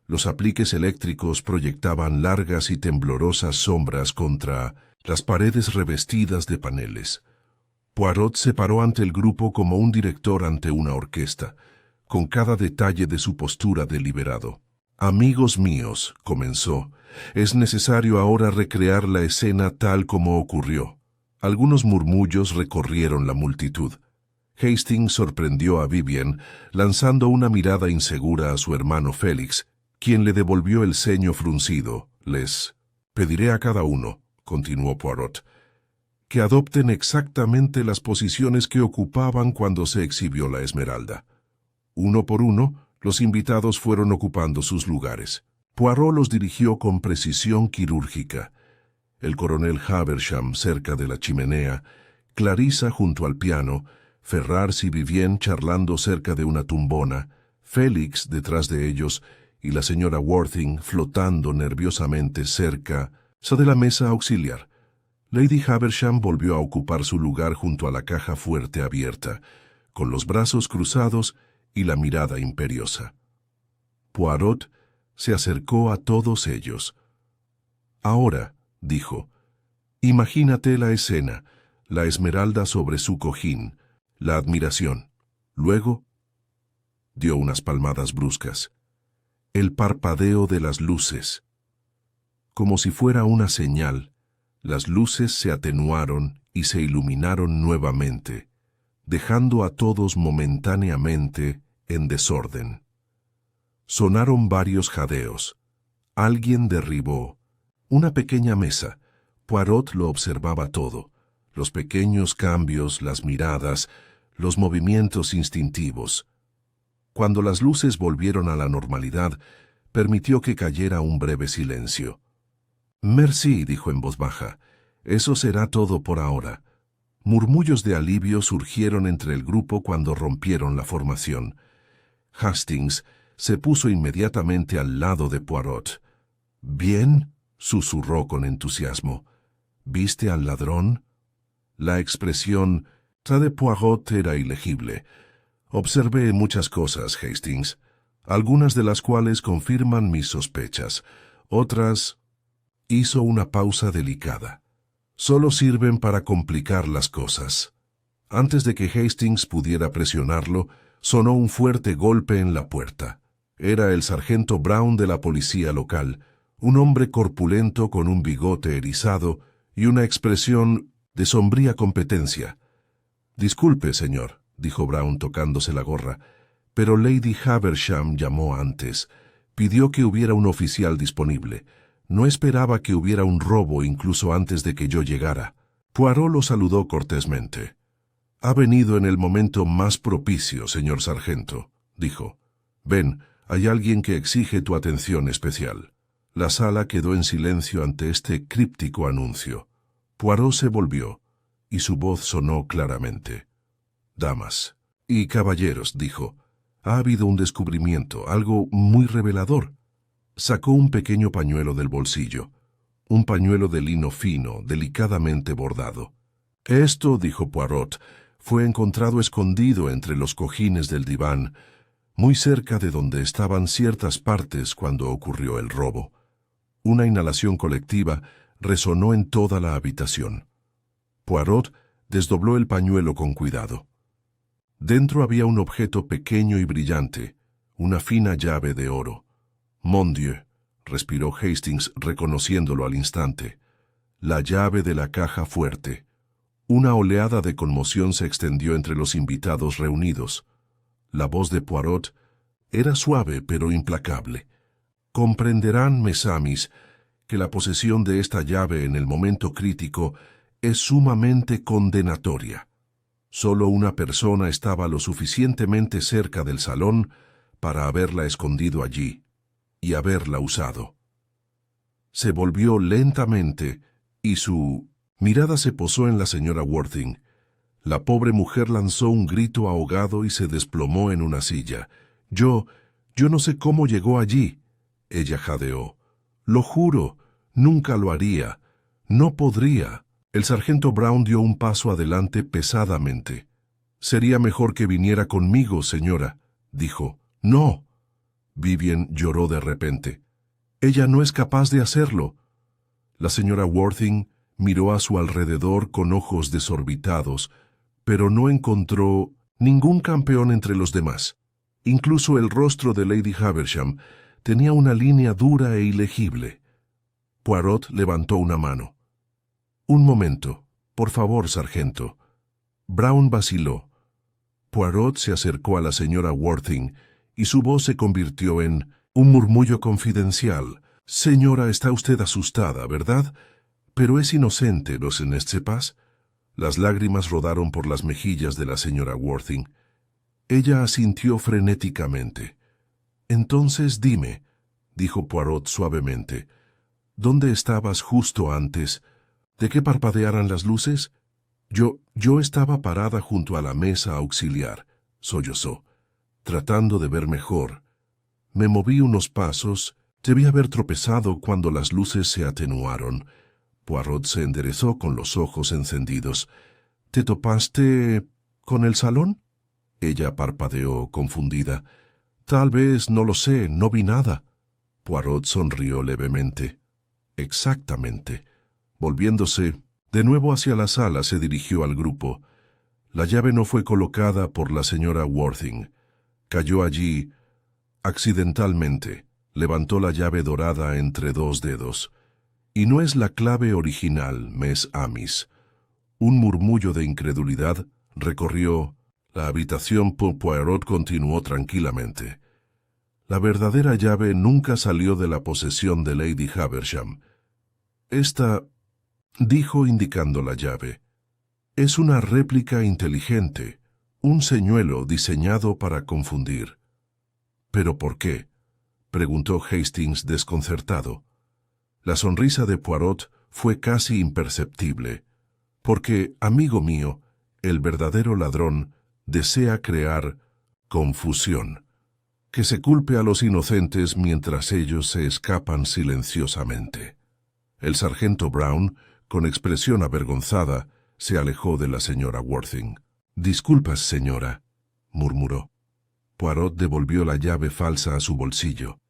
[SPEAKER 1] Los apliques eléctricos proyectaban largas y temblorosas sombras contra las paredes revestidas de paneles. Poirot se paró ante el grupo como un director ante una orquesta, con cada detalle de su postura deliberado. «Amigos míos», comenzó, «es necesario ahora recrear la escena tal como ocurrió». Algunos murmullos recorrieron la multitud. Hastings sorprendió a Vivian, lanzando una mirada insegura a su hermano Félix, quien le devolvió el ceño fruncido. «Les pediré a cada uno», continuó Poirot, «que adopten exactamente las posiciones que ocupaban cuando se exhibió la Esmeralda». Uno por uno, los invitados fueron ocupando sus lugares. Poirot los dirigió con precisión quirúrgica. El coronel Haversham cerca de la chimenea, Clarissa junto al piano, Ferrars y Vivien charlando cerca de una tumbona, Félix detrás de ellos y la señora Worthing flotando nerviosamente cerca de la mesa auxiliar. Lady Haversham volvió a ocupar su lugar junto a la caja fuerte abierta, con los brazos cruzados y la mirada imperiosa. Poirot se acercó a todos ellos. «Ahora», dijo, «imagínate la escena, la esmeralda sobre su cojín, la admiración. Luego», dio unas palmadas bruscas, «el parpadeo de las luces». Como si fuera una señal, las luces se atenuaron y se iluminaron nuevamente, dejando a todos momentáneamente en desorden. Sonaron varios jadeos. Alguien derribó una pequeña mesa. Poirot lo observaba todo, los pequeños cambios, las miradas, los movimientos instintivos. Cuando las luces volvieron a la normalidad, permitió que cayera un breve silencio. «Merci», dijo en voz baja, «eso será todo por ahora». Murmullos de alivio surgieron entre el grupo cuando rompieron la formación. Hastings se puso inmediatamente al lado de Poirot. «¿Bien?», susurró con entusiasmo. «¿Viste al ladrón?». La expresión de Poirot era ilegible. «Observé muchas cosas, Hastings, algunas de las cuales confirman mis sospechas. Otras...» Hizo una pausa delicada. «Solo sirven para complicar las cosas». Antes de que Hastings pudiera presionarlo, sonó un fuerte golpe en la puerta. Era el sargento Brown de la policía local, un hombre corpulento con un bigote erizado y una expresión de sombría competencia. «Disculpe, señor», dijo Brown tocándose la gorra, «pero Lady Haversham llamó antes. Pidió que hubiera un oficial disponible. No esperaba que hubiera un robo incluso antes de que yo llegara». Poirot lo saludó cortésmente. «Ha venido en el momento más propicio, señor sargento», dijo. Ven, hay alguien que exige tu atención especial. La sala quedó en silencio ante este críptico anuncio. Poirot se volvió, y su voz sonó claramente. «Damas y caballeros», dijo, «ha habido un descubrimiento, algo muy revelador». Sacó un pequeño pañuelo del bolsillo, un pañuelo de lino fino, delicadamente bordado. «Esto», dijo Poirot, «fue encontrado escondido entre los cojines del diván, muy cerca de donde estaban ciertas partes cuando ocurrió el robo». Una inhalación colectiva resonó en toda la habitación. Poirot desdobló el pañuelo con cuidado. Dentro había un objeto pequeño y brillante, una fina llave de oro. «Mon Dieu», respiró Hastings reconociéndolo al instante. La llave de la caja fuerte. Una oleada de conmoción se extendió entre los invitados reunidos. La voz de Poirot era suave pero implacable. «Comprenderán, mes amis, que la posesión de esta llave en el momento crítico es sumamente condenatoria. Solo una persona estaba lo suficientemente cerca del salón para haberla escondido allí y haberla usado». Se volvió lentamente y su mirada se posó en la señora Worthing. La pobre mujer lanzó un grito ahogado y se desplomó en una silla. Yo no sé cómo llegó allí», ella jadeó. «Lo juro, nunca lo haría. No podría». El sargento Brown dio un paso adelante pesadamente. «Sería mejor que viniera conmigo, señora», dijo. «No». Vivian lloró de repente. «Ella no es capaz de hacerlo». La señora Worthing miró a su alrededor con ojos desorbitados, pero no encontró ningún campeón entre los demás. Incluso el rostro de Lady Havisham tenía una línea dura e ilegible. Poirot levantó una mano. «Un momento, por favor, sargento». Brown vaciló. Poirot se acercó a la señora Worthing y su voz se convirtió en un murmullo confidencial. «Señora, está usted asustada, ¿verdad? Pero es inocente, ¿no se sepas?» Las lágrimas rodaron por las mejillas de la señora Worthing. Ella asintió frenéticamente. «Entonces dime», dijo Poirot suavemente, «¿dónde estabas justo antes de que parpadearan las luces?» Yo estaba parada junto a la mesa auxiliar», sollozó, tratando de ver mejor. «Me moví unos pasos, debí haber tropezado cuando las luces se atenuaron». Poirot se enderezó con los ojos encendidos. «¿Te topaste con el salón?» Ella parpadeó, confundida. «Tal vez, no lo sé, no vi nada». Poirot sonrió levemente. «Exactamente». Volviéndose de nuevo hacia la sala, se dirigió al grupo. La llave no fue colocada por la señora Worthing. Cayó allí accidentalmente. Levantó la llave dorada entre dos dedos. «Y no es la clave original, mes amis». Un murmullo de incredulidad recorrió la habitación. Poirot continuó tranquilamente. «La verdadera llave nunca salió de la posesión de Lady Havisham. Esta», dijo indicando la llave, «es una réplica inteligente, un señuelo diseñado para confundir». «¿Pero por qué?», preguntó Hastings desconcertado. La sonrisa de Poirot fue casi imperceptible. «Porque, amigo mío, el verdadero ladrón desea crear confusión, que se culpe a los inocentes mientras ellos se escapan silenciosamente». El sargento Brown, con expresión avergonzada, se alejó de la señora Worthing. «Disculpas, señora», murmuró. Poirot devolvió la llave falsa a su bolsillo.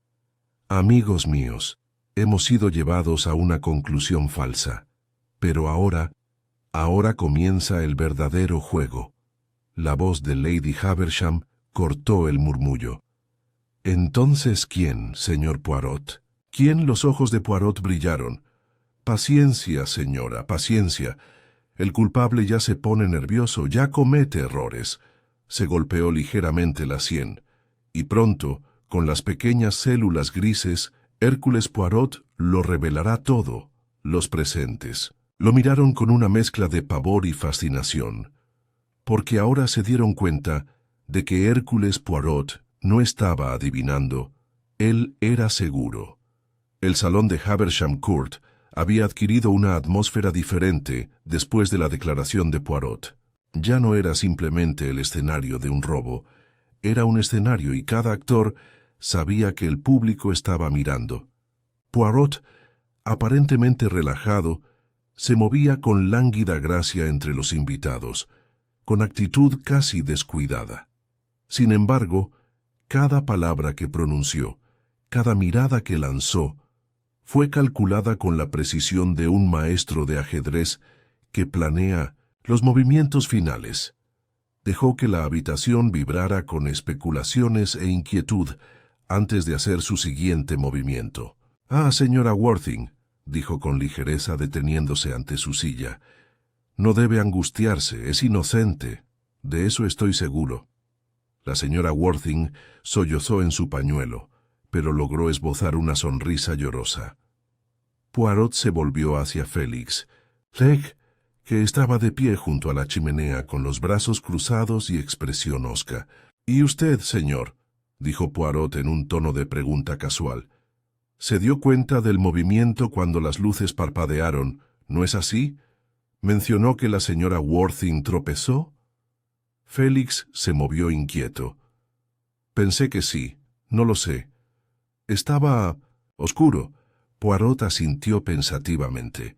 [SPEAKER 1] «Amigos míos, hemos sido llevados a una conclusión falsa, pero ahora comienza el verdadero juego». La voz de Lady Havisham cortó el murmullo. «¿Entonces quién, señor Poirot? ¿Quién?» Los ojos de Poirot brillaron. «Paciencia, señora, paciencia. El culpable ya se pone nervioso, ya comete errores». Se golpeó ligeramente la sien, y pronto, con las pequeñas células grises, Hércules Poirot lo revelará todo. Los presentes lo miraron con una mezcla de pavor y fascinación, porque ahora se dieron cuenta de que Hércules Poirot No estaba adivinando, él era seguro. El salón de Haversham Court había adquirido una atmósfera diferente después de la declaración de Poirot. Ya no era simplemente el escenario de un robo, era un escenario y cada actor sabía que el público estaba mirando. Poirot, aparentemente relajado, se movía con lánguida gracia entre los invitados, con actitud casi descuidada. Sin embargo, cada palabra que pronunció, cada mirada que lanzó, fue calculada con la precisión de un maestro de ajedrez que planea los movimientos finales. Dejó que la habitación vibrara con especulaciones e inquietud antes de hacer su siguiente movimiento. «Ah, señora Worthing», dijo con ligereza deteniéndose ante su silla, «no debe angustiarse, es inocente, de eso estoy seguro». La señora Worthing sollozó en su pañuelo, pero logró esbozar una sonrisa llorosa. Poirot se volvió hacia Félix, que estaba de pie junto a la chimenea con los brazos cruzados y expresión hosca. «¿Y usted, señor?», dijo Poirot en un tono de pregunta casual. «¿Se dio cuenta del movimiento cuando las luces parpadearon, no es así? ¿Mencionó que la señora Worthing tropezó?» Félix se movió inquieto. «Pensé que sí, no lo sé. Estaba oscuro». Poirot asintió pensativamente.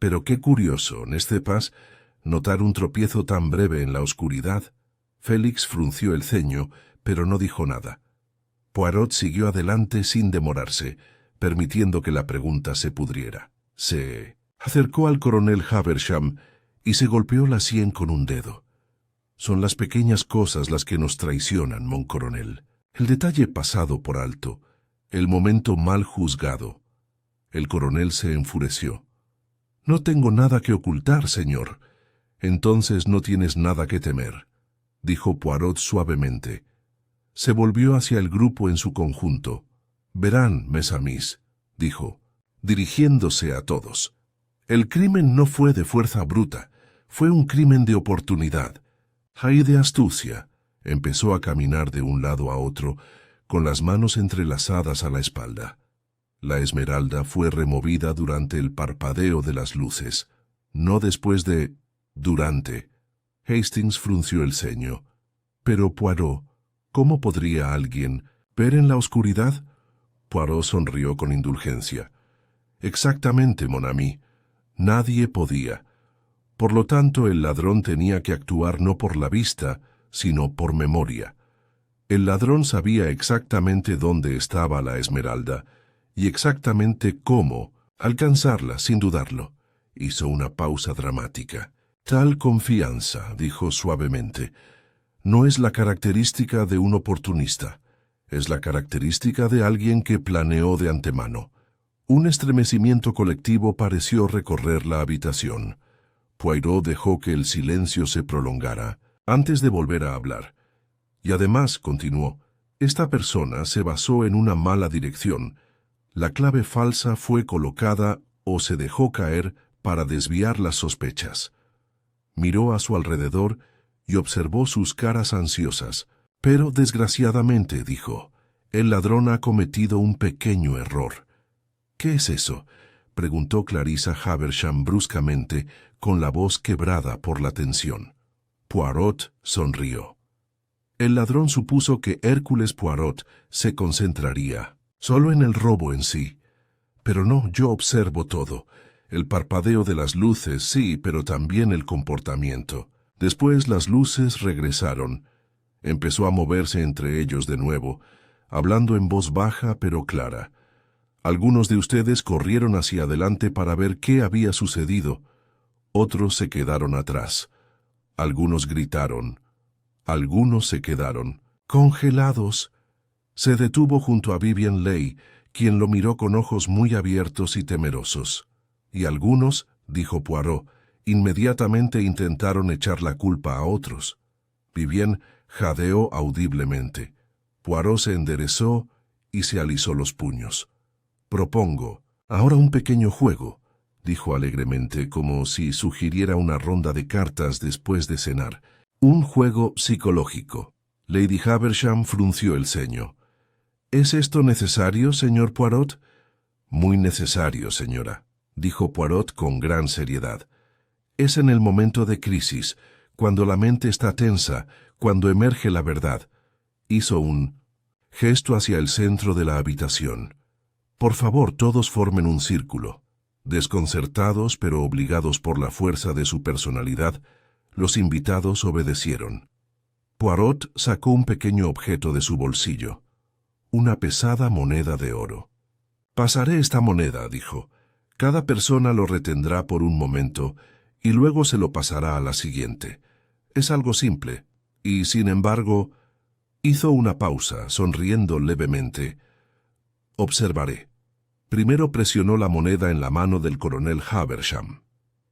[SPEAKER 1] «Pero qué curioso, ¿no es pas, notar un tropiezo tan breve en la oscuridad?» Félix frunció el ceño, pero no dijo nada. Poirot siguió adelante sin demorarse, permitiendo que la pregunta se pudriera. Se acercó al coronel Haversham y se golpeó la sien con un dedo. «Son las pequeñas cosas las que nos traicionan, mon coronel. El detalle pasado por alto, el momento mal juzgado». El coronel se enfureció. «No tengo nada que ocultar, señor. Entonces no tienes nada que temer», dijo Poirot suavemente. Se volvió hacia el grupo en su conjunto. «Verán, mes amis», dijo, dirigiéndose a todos. «El crimen no fue de fuerza bruta, fue un crimen de oportunidad. Hay de astucia». Empezó a caminar de un lado a otro, con las manos entrelazadas a la espalda. La esmeralda fue removida durante el parpadeo de las luces, no después de... durante. Hastings frunció el ceño. «Pero, Poirot, ¿cómo podría alguien ver en la oscuridad?» Poirot sonrió con indulgencia. «Exactamente, mon ami. Nadie podía. Por lo tanto, el ladrón tenía que actuar no por la vista, sino por memoria. El ladrón sabía exactamente dónde estaba la esmeralda y exactamente cómo alcanzarla sin dudarlo». Hizo una pausa dramática. «Tal confianza», dijo suavemente, «no es la característica de un oportunista. Es la característica de alguien que planeó de antemano». Un estremecimiento colectivo pareció recorrer la habitación. Poirot dejó que el silencio se prolongara antes de volver a hablar. «Y además», continuó, «esta persona se basó en una mala dirección. La clave falsa fue colocada o se dejó caer para desviar las sospechas». Miró a su alrededor y observó sus caras ansiosas. «Pero, desgraciadamente», dijo, «el ladrón ha cometido un pequeño error». «¿Qué es eso?», preguntó Clarissa Haversham bruscamente, con la voz quebrada por la tensión. Poirot sonrió. El ladrón supuso que Hércules Poirot se concentraría solo en el robo en sí. «Pero no, yo observo todo. El parpadeo de las luces, sí, pero también el comportamiento». Después las luces regresaron. Empezó a moverse entre ellos de nuevo, hablando en voz baja pero clara. «Algunos de ustedes corrieron hacia adelante para ver qué había sucedido. Otros se quedaron atrás. Algunos gritaron. Algunos se quedaron congelados». Se detuvo junto a Vivien Leigh, quien lo miró con ojos muy abiertos y temerosos. «Y algunos», dijo Poirot, «inmediatamente intentaron echar la culpa a otros». Vivien jadeó audiblemente. Poirot se enderezó y se alisó los puños. «Propongo ahora un pequeño juego», dijo alegremente, como si sugiriera una ronda de cartas después de cenar. «Un juego psicológico. Lady Haversham frunció el ceño. ¿Es esto necesario, señor Poirot? Muy necesario, señora, dijo Poirot con gran seriedad. Es en el momento de crisis, cuando la mente está tensa, cuando emerge la verdad. Hizo un gesto hacia el centro de la habitación. Por favor, todos formen un círculo. Desconcertados, pero obligados por la fuerza de su personalidad, los invitados obedecieron. Poirot sacó un pequeño objeto de su bolsillo. Una pesada moneda de oro. «Pasaré esta moneda», dijo. «Cada persona lo retendrá por un momento y luego se lo pasará a la siguiente. Es algo simple, y sin embargo...» Hizo una pausa, sonriendo levemente. «Observaré». Primero presionó la moneda en la mano del coronel Haversham.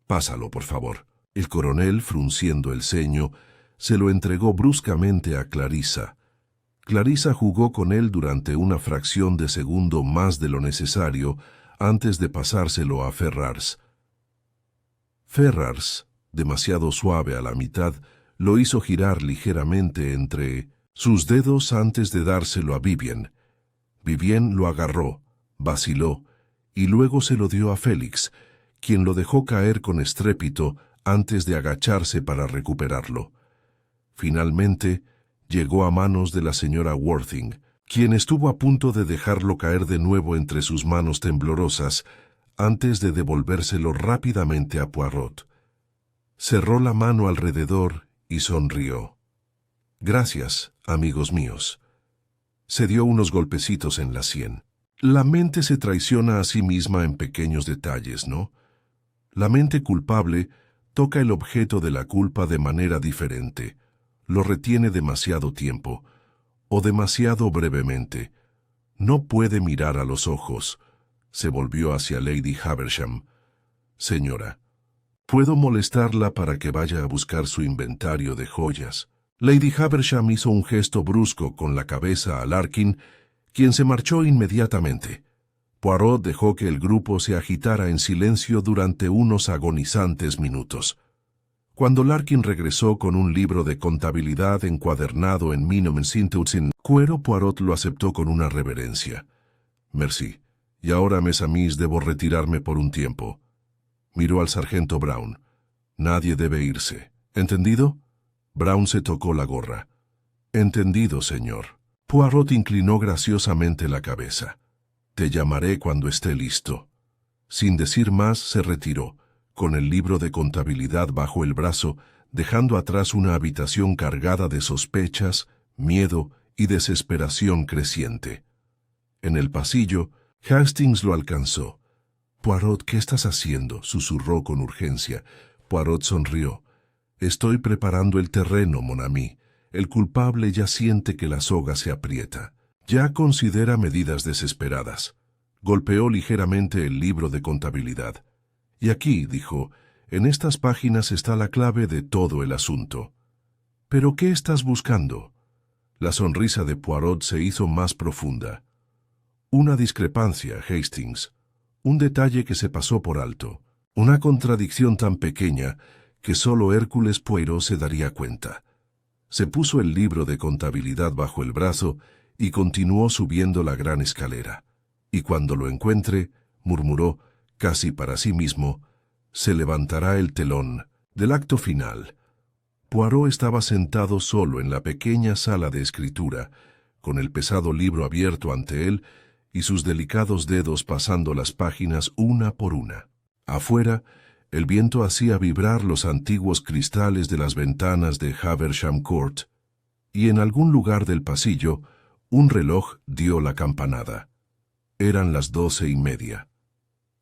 [SPEAKER 1] «Pásalo, por favor». El coronel, frunciendo el ceño, se lo entregó bruscamente a Clarissa. Clarissa jugó con él durante una fracción de segundo más de lo necesario antes de pasárselo a Ferrars. Ferrars, demasiado suave a la mitad, lo hizo girar ligeramente entre sus dedos antes de dárselo a Vivien. Vivien lo agarró, vaciló, y luego se lo dio a Félix, quien lo dejó caer con estrépito antes de agacharse para recuperarlo. Finalmente, llegó a manos de la señora Worthing, quien estuvo a punto de dejarlo caer de nuevo entre sus manos temblorosas antes de devolvérselo rápidamente a Poirot. Cerró la mano alrededor y sonrió. «Gracias, amigos míos». Se dio unos golpecitos en la sien. La mente se traiciona a sí misma en pequeños detalles, ¿no? La mente culpable toca el objeto de la culpa de manera diferente. Lo retiene demasiado tiempo, o demasiado brevemente. No puede mirar a los ojos. Se volvió hacia Lady Haversham. «Señora, ¿puedo molestarla para que vaya a buscar su inventario de joyas?» Lady Haversham hizo un gesto brusco con la cabeza a Larkin, quien se marchó inmediatamente. Poirot dejó que el grupo se agitara en silencio durante unos agonizantes minutos. Cuando Larkin regresó con un libro de contabilidad encuadernado en 1900 cuero, Poirot lo aceptó con una reverencia. «Merci. Y ahora, mes amis, debo retirarme por un tiempo». Miró al sargento Brown. «Nadie debe irse. ¿Entendido?» Brown se tocó la gorra. «Entendido, señor». Poirot inclinó graciosamente la cabeza. «Te llamaré cuando esté listo». Sin decir más, se retiró, con el libro de contabilidad bajo el brazo, dejando atrás una habitación cargada de sospechas, miedo y desesperación creciente. En el pasillo, Hastings lo alcanzó. «Poirot, ¿qué estás haciendo?», susurró con urgencia. Poirot sonrió. «Estoy preparando el terreno, mon ami. El culpable ya siente que la soga se aprieta. Ya considera medidas desesperadas». Golpeó ligeramente el libro de contabilidad. «Y aquí», dijo, «en estas páginas está la clave de todo el asunto». «¿Pero qué estás buscando?» La sonrisa de Poirot se hizo más profunda. «Una discrepancia, Hastings. Un detalle que se pasó por alto. Una contradicción tan pequeña que solo Hércules Poirot se daría cuenta». Se puso el libro de contabilidad bajo el brazo y continuó subiendo la gran escalera. «Y cuando lo encuentre», murmuró, casi para sí mismo, «se levantará el telón del acto final». Poirot estaba sentado solo en la pequeña sala de escritura, con el pesado libro abierto ante él y sus delicados dedos pasando las páginas una por una. Afuera, el viento hacía vibrar los antiguos cristales de las ventanas de Haversham Court, y en algún lugar del pasillo, un reloj dio la campanada. Eran las 12:30.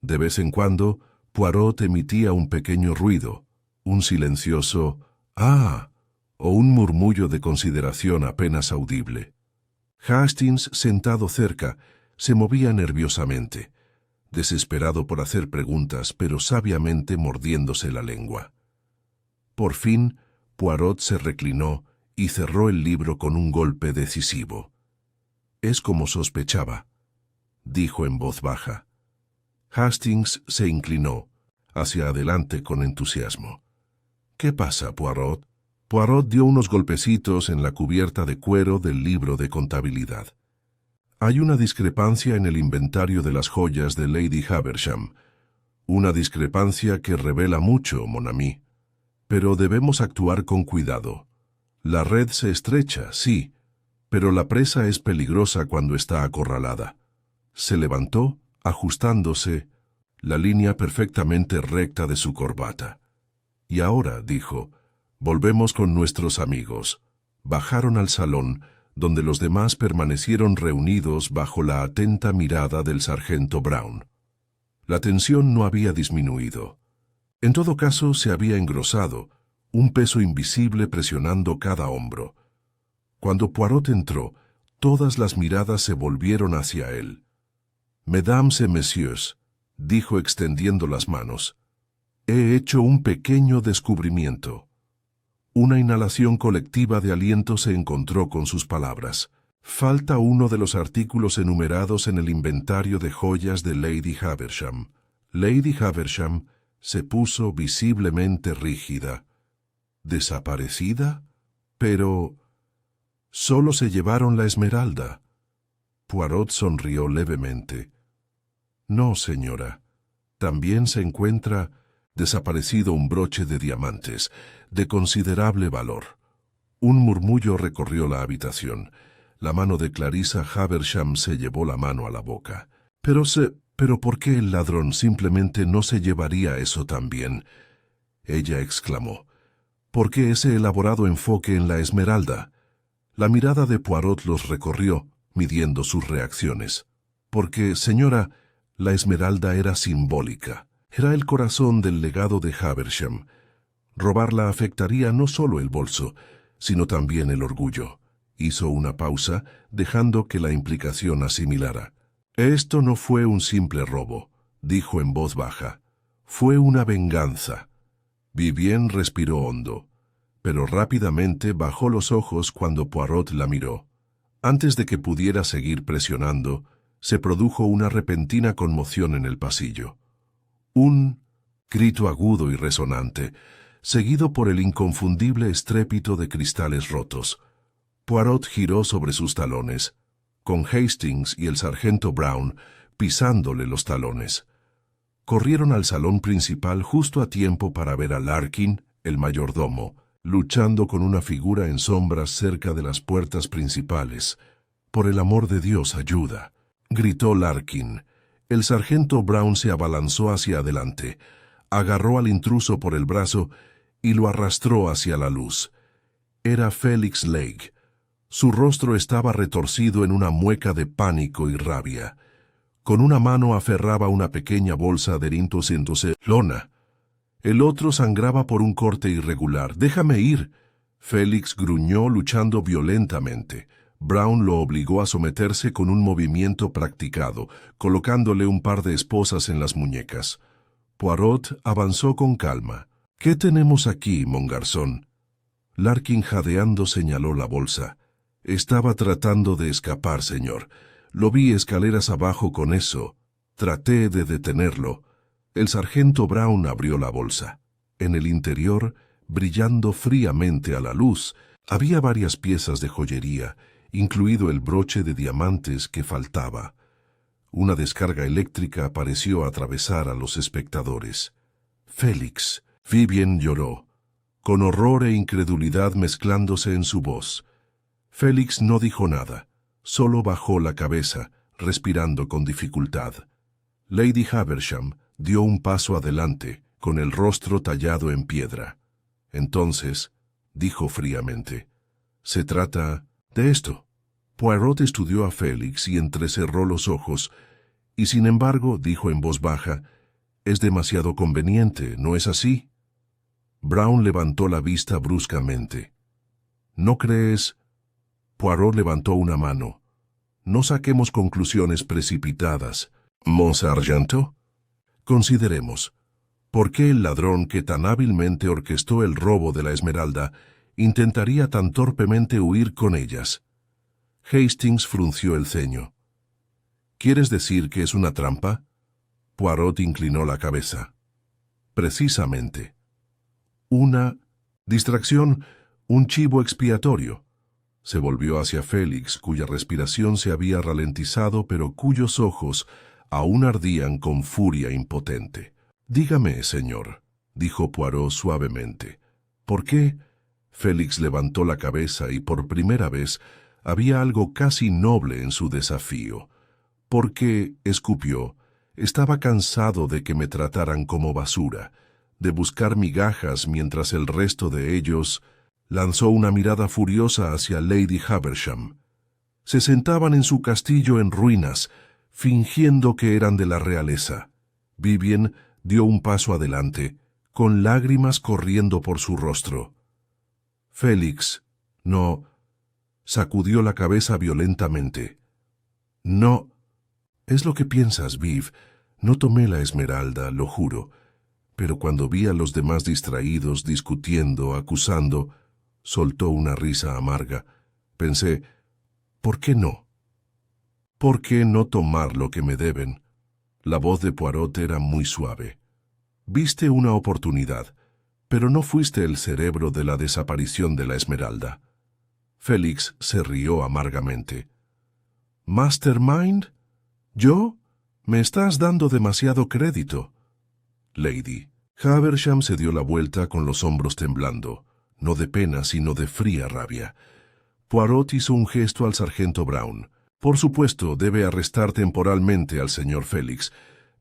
[SPEAKER 1] De vez en cuando, Poirot emitía un pequeño ruido, un silencioso «¡Ah!» o un murmullo de consideración apenas audible. Hastings, sentado cerca, se movía nerviosamente, desesperado por hacer preguntas, pero sabiamente mordiéndose la lengua. Por fin, Poirot se reclinó y cerró el libro con un golpe decisivo. «Es como sospechaba», dijo en voz baja. Hastings se inclinó hacia adelante con entusiasmo. «¿Qué pasa, Poirot?» Poirot dio unos golpecitos en la cubierta de cuero del libro de contabilidad. Hay una discrepancia en el inventario de las joyas de Lady Haversham. Una discrepancia que revela mucho, mon ami. Pero debemos actuar con cuidado. La red se estrecha, sí, pero la presa es peligrosa cuando está acorralada. Se levantó, ajustándose la línea perfectamente recta de su corbata. Y ahora, dijo, volvemos con nuestros amigos. Bajaron al salón, donde los demás permanecieron reunidos bajo la atenta mirada del sargento Brown. La tensión no había disminuido. En todo caso, se había engrosado, un peso invisible presionando cada hombro. Cuando Poirot entró, todas las miradas se volvieron hacia él. «Mesdames et messieurs», dijo extendiendo las manos, «he hecho un pequeño descubrimiento». Una inhalación colectiva de aliento se encontró con sus palabras. Falta uno de los artículos enumerados en el inventario de joyas de Lady Haversham. Lady Haversham se puso visiblemente rígida. ¿Desaparecida? Pero... solo se llevaron la esmeralda. Poirot sonrió levemente. No, señora. También se encuentra desaparecido un broche de diamantes, de considerable valor. Un murmullo recorrió la habitación. La mano de Clarissa Haversham se llevó la mano a la boca. «Pero ¿por qué el ladrón simplemente no se llevaría eso también?», ella exclamó. «¿Por qué ese elaborado enfoque en la esmeralda?». La mirada de Poirot los recorrió, midiendo sus reacciones. «Porque, señora, la esmeralda era simbólica. Era el corazón del legado de Haversham. Robarla afectaría no solo el bolso, sino también el orgullo». Hizo una pausa, dejando que la implicación asimilara. «Esto no fue un simple robo», dijo en voz baja. «Fue una venganza». Vivien respiró hondo, pero rápidamente bajó los ojos cuando Poirot la miró. Antes de que pudiera seguir presionando, se produjo una repentina conmoción en el pasillo. Un grito agudo y resonante, seguido por el inconfundible estrépito de cristales rotos. Poirot giró sobre sus talones, con Hastings y el sargento Brown pisándole los talones. Corrieron al salón principal justo a tiempo para ver a Larkin, el mayordomo, luchando con una figura en sombras cerca de las puertas principales. «Por el amor de Dios, ayuda», gritó Larkin. El sargento Brown se abalanzó hacia adelante, agarró al intruso por el brazo y lo arrastró hacia la luz. Era Felix Legge. Su rostro estaba retorcido en una mueca de pánico y rabia. Con una mano aferraba una pequeña bolsa de lona. El otro sangraba por un corte irregular. «¡Déjame ir!». Félix gruñó luchando violentamente. Brown lo obligó a someterse con un movimiento practicado, colocándole un par de esposas en las muñecas. Poirot avanzó con calma. «¿Qué tenemos aquí, mon garzón?». Larkin jadeando señaló la bolsa. «Estaba tratando de escapar, señor. Lo vi escaleras abajo con eso. Traté de detenerlo». El sargento Brown abrió la bolsa. En el interior, brillando fríamente a la luz, había varias piezas de joyería, incluido el broche de diamantes que faltaba. Una descarga eléctrica pareció atravesar a los espectadores. «Félix», Vivien lloró, con horror e incredulidad mezclándose en su voz. Félix no dijo nada, solo bajó la cabeza, respirando con dificultad. Lady Haversham dio un paso adelante, con el rostro tallado en piedra. Entonces, dijo fríamente, «Se trata de esto». Poirot estudió a Félix y entrecerró los ojos, y sin embargo, dijo en voz baja, «Es demasiado conveniente, ¿no es así?». Brown levantó la vista bruscamente. «¿No crees...?» Poirot levantó una mano. «No saquemos conclusiones precipitadas, mon sargento. Consideremos, ¿por qué el ladrón que tan hábilmente orquestó el robo de la esmeralda intentaría tan torpemente huir con ellas?» Hastings frunció el ceño. «¿Quieres decir que es una trampa?». Poirot inclinó la cabeza. «Precisamente. Una distracción, Un chivo expiatorio. Se volvió hacia Félix, cuya respiración se había ralentizado, pero cuyos ojos aún ardían con furia impotente. «Dígame, señor», dijo Poirot suavemente. «¿Por qué?» Félix levantó la cabeza y por primera vez había algo casi noble en su desafío. «Porque», escupió, «estaba cansado de que me trataran como basura, de buscar migajas mientras el resto de ellos...» Lanzó una mirada furiosa hacia Lady Haversham. Se sentaban en su castillo en ruinas, fingiendo que eran de la realeza. Vivien dio un paso adelante, con lágrimas corriendo por su rostro. Félix, no, sacudió la cabeza violentamente. No, es lo que piensas, Viv. No tomé la esmeralda, lo juro. Pero cuando vi a los demás distraídos, discutiendo, acusando, soltó una risa amarga. Pensé, ¿por qué no? ¿Por qué no tomar lo que me deben? La voz de Poirot era muy suave. Viste una oportunidad, pero no fuiste el cerebro de la desaparición de la esmeralda. Félix se rió amargamente. ¿Mastermind? ¿Yo? Me estás dando demasiado crédito. Lady. Haversham se dio la vuelta con los hombros temblando, no de pena sino de fría rabia. Poirot hizo un gesto al sargento Brown. Por supuesto, debe arrestar temporalmente al señor Félix,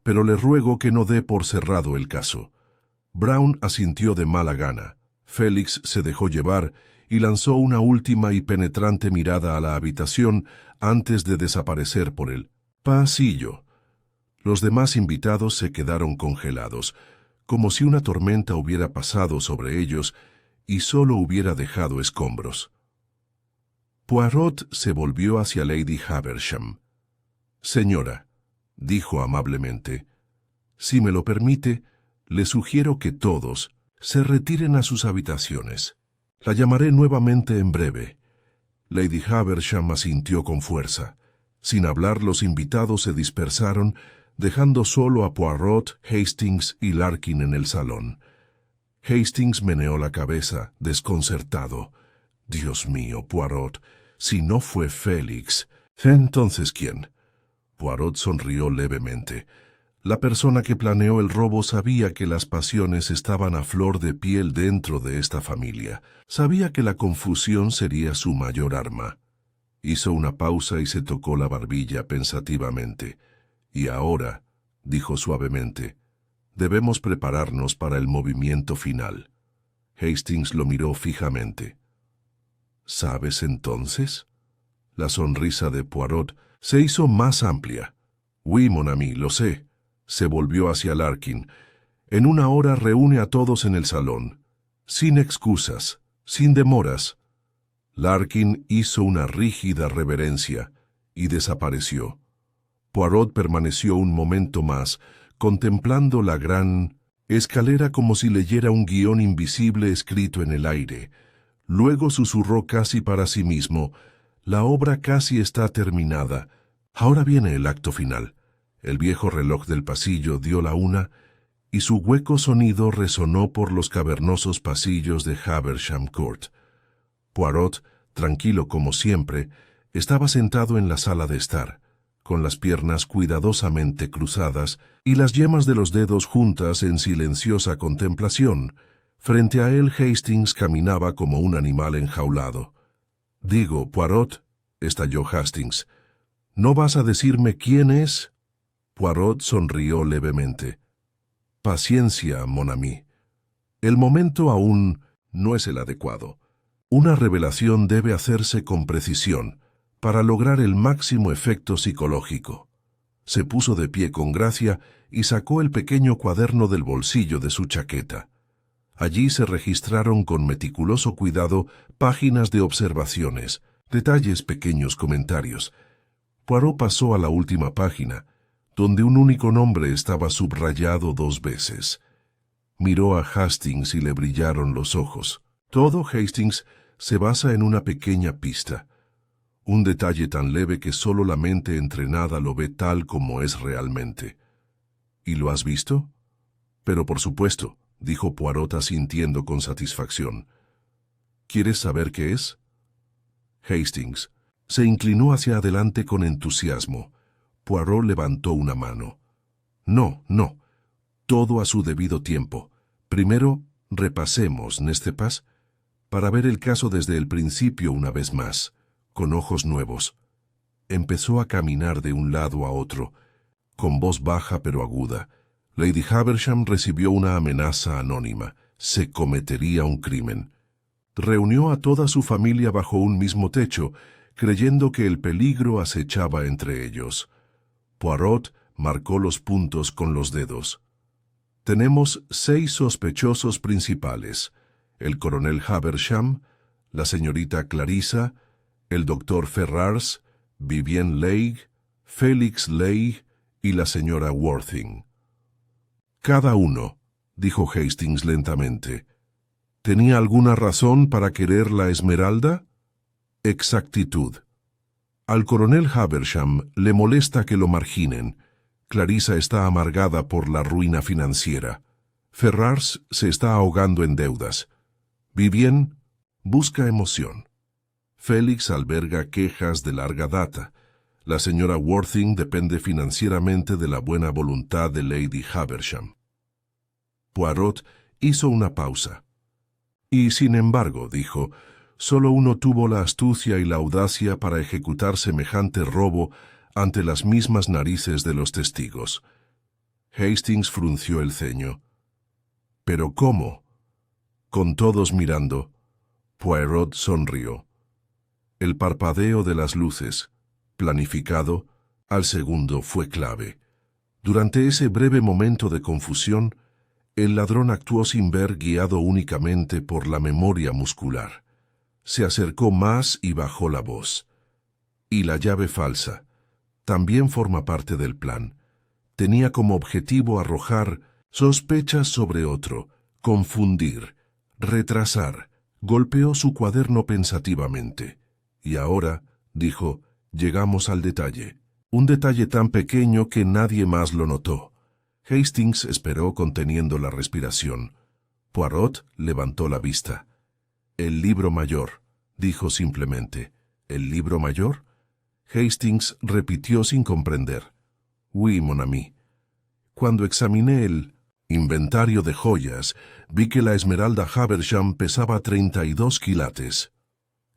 [SPEAKER 1] pero le ruego que no dé por cerrado el caso. Brown asintió de mala gana. Félix se dejó llevar y lanzó una última y penetrante mirada a la habitación antes de desaparecer por el pasillo. Los demás invitados se quedaron congelados, como si una tormenta hubiera pasado sobre ellos y solo hubiera dejado escombros. Poirot se volvió hacia Lady Haversham. «Señora», dijo amablemente, «si me lo permite, le sugiero que todos se retiren a sus habitaciones. La llamaré nuevamente en breve». Lady Haversham asintió con fuerza. Sin hablar, los invitados se dispersaron, dejando solo a Poirot, Hastings y Larkin en el salón. Hastings meneó la cabeza, desconcertado. «Dios mío, Poirot, si no fue Félix, ¿entonces quién?» Poirot sonrió levemente. La persona que planeó el robo sabía que las pasiones estaban a flor de piel dentro de esta familia. Sabía que la confusión sería su mayor arma. Hizo una pausa y se tocó la barbilla pensativamente. «Y ahora», dijo suavemente, «debemos prepararnos para el movimiento final». Hastings lo miró fijamente. «¿Sabes entonces?» La sonrisa de Poirot se hizo más amplia. «Oui, mon ami, lo sé». Se volvió hacia Larkin. «En una hora reúne a todos en el salón. Sin excusas, sin demoras». Larkin hizo una rígida reverencia y desapareció. Poirot permaneció un momento más, contemplando la gran escalera como si leyera un guión invisible escrito en el aire. Luego susurró casi para sí mismo, «La obra casi está terminada. Ahora viene el acto final». El viejo reloj del pasillo dio la 1 y su hueco sonido resonó por los cavernosos pasillos de Haversham Court. Poirot, tranquilo como siempre, estaba sentado en la sala de estar, con las piernas cuidadosamente cruzadas y las yemas de los dedos juntas en silenciosa contemplación. Frente a él Hastings caminaba como un animal enjaulado. «Digo, Poirot», estalló Hastings, «¿no vas a decirme quién es?» Poirot sonrió levemente. «Paciencia, mon ami. El momento aún no es el adecuado. Una revelación debe hacerse con precisión para lograr el máximo efecto psicológico». Se puso de pie con gracia y sacó el pequeño cuaderno del bolsillo de su chaqueta. Allí se registraron con meticuloso cuidado páginas de observaciones, detalles, pequeños comentarios. Poirot pasó a la última página, donde un único nombre estaba subrayado 2 veces. Miró a Hastings y le brillaron los ojos. Todo, Hastings, se basa en una pequeña pista. Un detalle tan leve que solo la mente entrenada lo ve tal como es realmente. ¿Y lo has visto? Pero por supuesto, dijo Poirot asintiendo con satisfacción. ¿Quieres saber qué es? Hastings se inclinó hacia adelante con entusiasmo. Poirot levantó una mano. No, no. Todo a su debido tiempo. Primero, repasemos, ¿n'est-ce pas? Para ver el caso desde el principio una vez más, con ojos nuevos. Empezó a caminar de un lado a otro, con voz baja pero aguda. Lady Havisham recibió una amenaza anónima. Se cometería un crimen. Reunió a toda su familia bajo un mismo techo, creyendo que el peligro acechaba entre ellos. Poirot marcó los puntos con los dedos. Tenemos 6 sospechosos principales: el coronel Havisham, la señorita Clarissa, el doctor Ferrars, Vivienne Leigh, Félix Leigh y la señora Worthing. Cada uno, dijo Hastings lentamente, ¿tenía alguna razón para querer la esmeralda? Exactitud. Al coronel Havisham le molesta que lo marginen. Clarissa está amargada por la ruina financiera. Ferrars se está ahogando en deudas. Vivienne busca emoción. Félix alberga quejas de larga data. La señora Worthing depende financieramente de la buena voluntad de Lady Havisham. Poirot hizo una pausa. Y sin embargo, dijo, solo uno tuvo la astucia y la audacia para ejecutar semejante robo ante las mismas narices de los testigos. Hastings frunció el ceño. ¿Pero cómo? Con todos mirando, Poirot sonrió. El parpadeo de las luces, planificado, al segundo fue clave. Durante ese breve momento de confusión, el ladrón actuó sin ver, guiado únicamente por la memoria muscular. Se acercó más y bajó la voz. Y la llave falsa también forma parte del plan. Tenía como objetivo arrojar sospechas sobre otro, confundir, retrasar. Golpeó su cuaderno pensativamente. Y ahora, dijo, llegamos al detalle. Un detalle tan pequeño que nadie más lo notó. Hastings esperó conteniendo la respiración. Poirot levantó la vista. El libro mayor, dijo simplemente. ¿El libro mayor? Hastings repitió sin comprender. Oui, mon ami. Cuando examiné el inventario de joyas, vi que la esmeralda Havisham pesaba 32 quilates.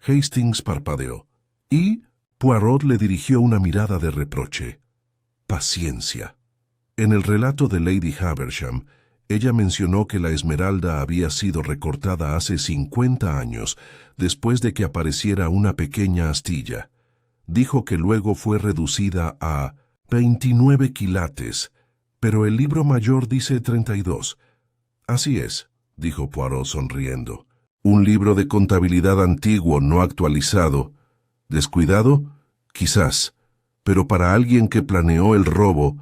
[SPEAKER 1] Hastings parpadeó. Y Poirot le dirigió una mirada de reproche. Paciencia. En el relato de Lady Havisham, ella mencionó que la esmeralda había sido recortada hace 50 años, después de que apareciera una pequeña astilla. Dijo que luego fue reducida a 29 quilates, pero el libro mayor dice 32. Así es, dijo Poirot sonriendo. Un libro de contabilidad antiguo, no actualizado. ¿Descuidado? Quizás. Pero para alguien que planeó el robo,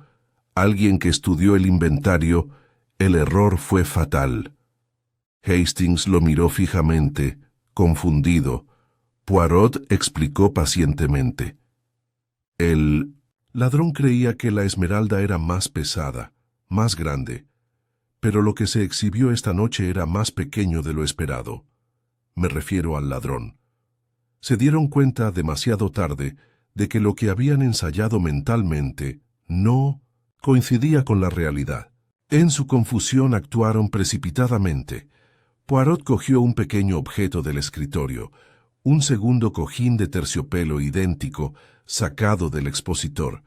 [SPEAKER 1] alguien que estudió el inventario, el error fue fatal. Hastings lo miró fijamente, confundido. Poirot explicó pacientemente. El ladrón creía que la esmeralda era más pesada, más grande, pero lo que se exhibió esta noche era más pequeño de lo esperado. Me refiero al ladrón. Se dieron cuenta demasiado tarde de que lo que habían ensayado mentalmente no coincidía con la realidad. En su confusión actuaron precipitadamente. Poirot cogió un pequeño objeto del escritorio, un segundo cojín de terciopelo idéntico, sacado del expositor.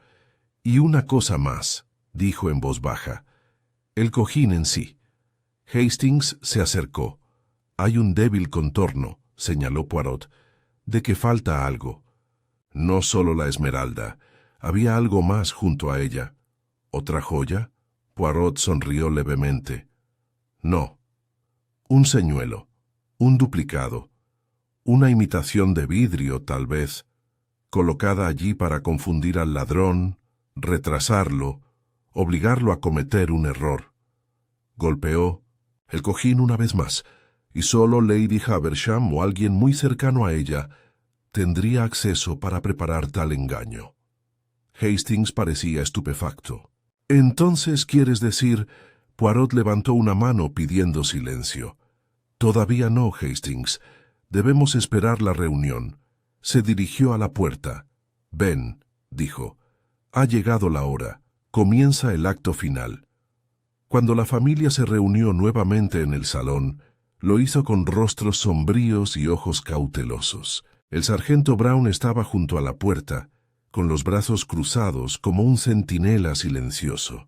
[SPEAKER 1] Y una cosa más, dijo en voz baja. El cojín en sí. Hastings se acercó. Hay un débil contorno, señaló Poirot, de que falta algo. No solo la esmeralda, había algo más junto a ella. ¿Otra joya? Poirot sonrió levemente. No. Un señuelo, un duplicado, una imitación de vidrio, tal vez, colocada allí para confundir al ladrón, retrasarlo, obligarlo a cometer un error. Golpeó el cojín una vez más, y solo Lady Havisham o alguien muy cercano a ella tendría acceso para preparar tal engaño. Hastings parecía estupefacto. «Entonces, ¿quieres decir...?» Poirot levantó una mano pidiendo silencio. «Todavía no, Hastings. Debemos esperar la reunión. Se dirigió a la puerta. Ven, dijo. Ha llegado la hora. Comienza el acto final. Cuando la familia se reunió nuevamente en el salón, lo hizo con rostros sombríos y ojos cautelosos. El sargento Brown estaba junto a la puerta, con los brazos cruzados como un centinela silencioso.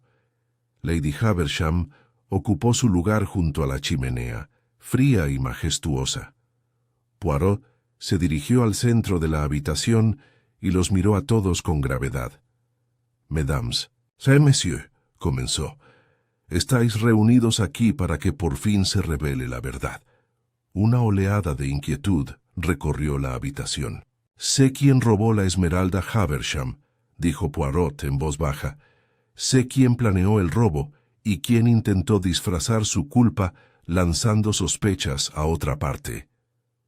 [SPEAKER 1] Lady Haversham ocupó su lugar junto a la chimenea, fría y majestuosa. Poirot se dirigió al centro de la habitación y los miró a todos con gravedad. «Mesdames, monsieur», comenzó, «estáis reunidos aquí para que por fin se revele la verdad». Una oleada de inquietud recorrió la habitación. «Sé quién robó la esmeralda Haversham», dijo Poirot en voz baja. «Sé quién planeó el robo y quién intentó disfrazar su culpa lanzando sospechas a otra parte».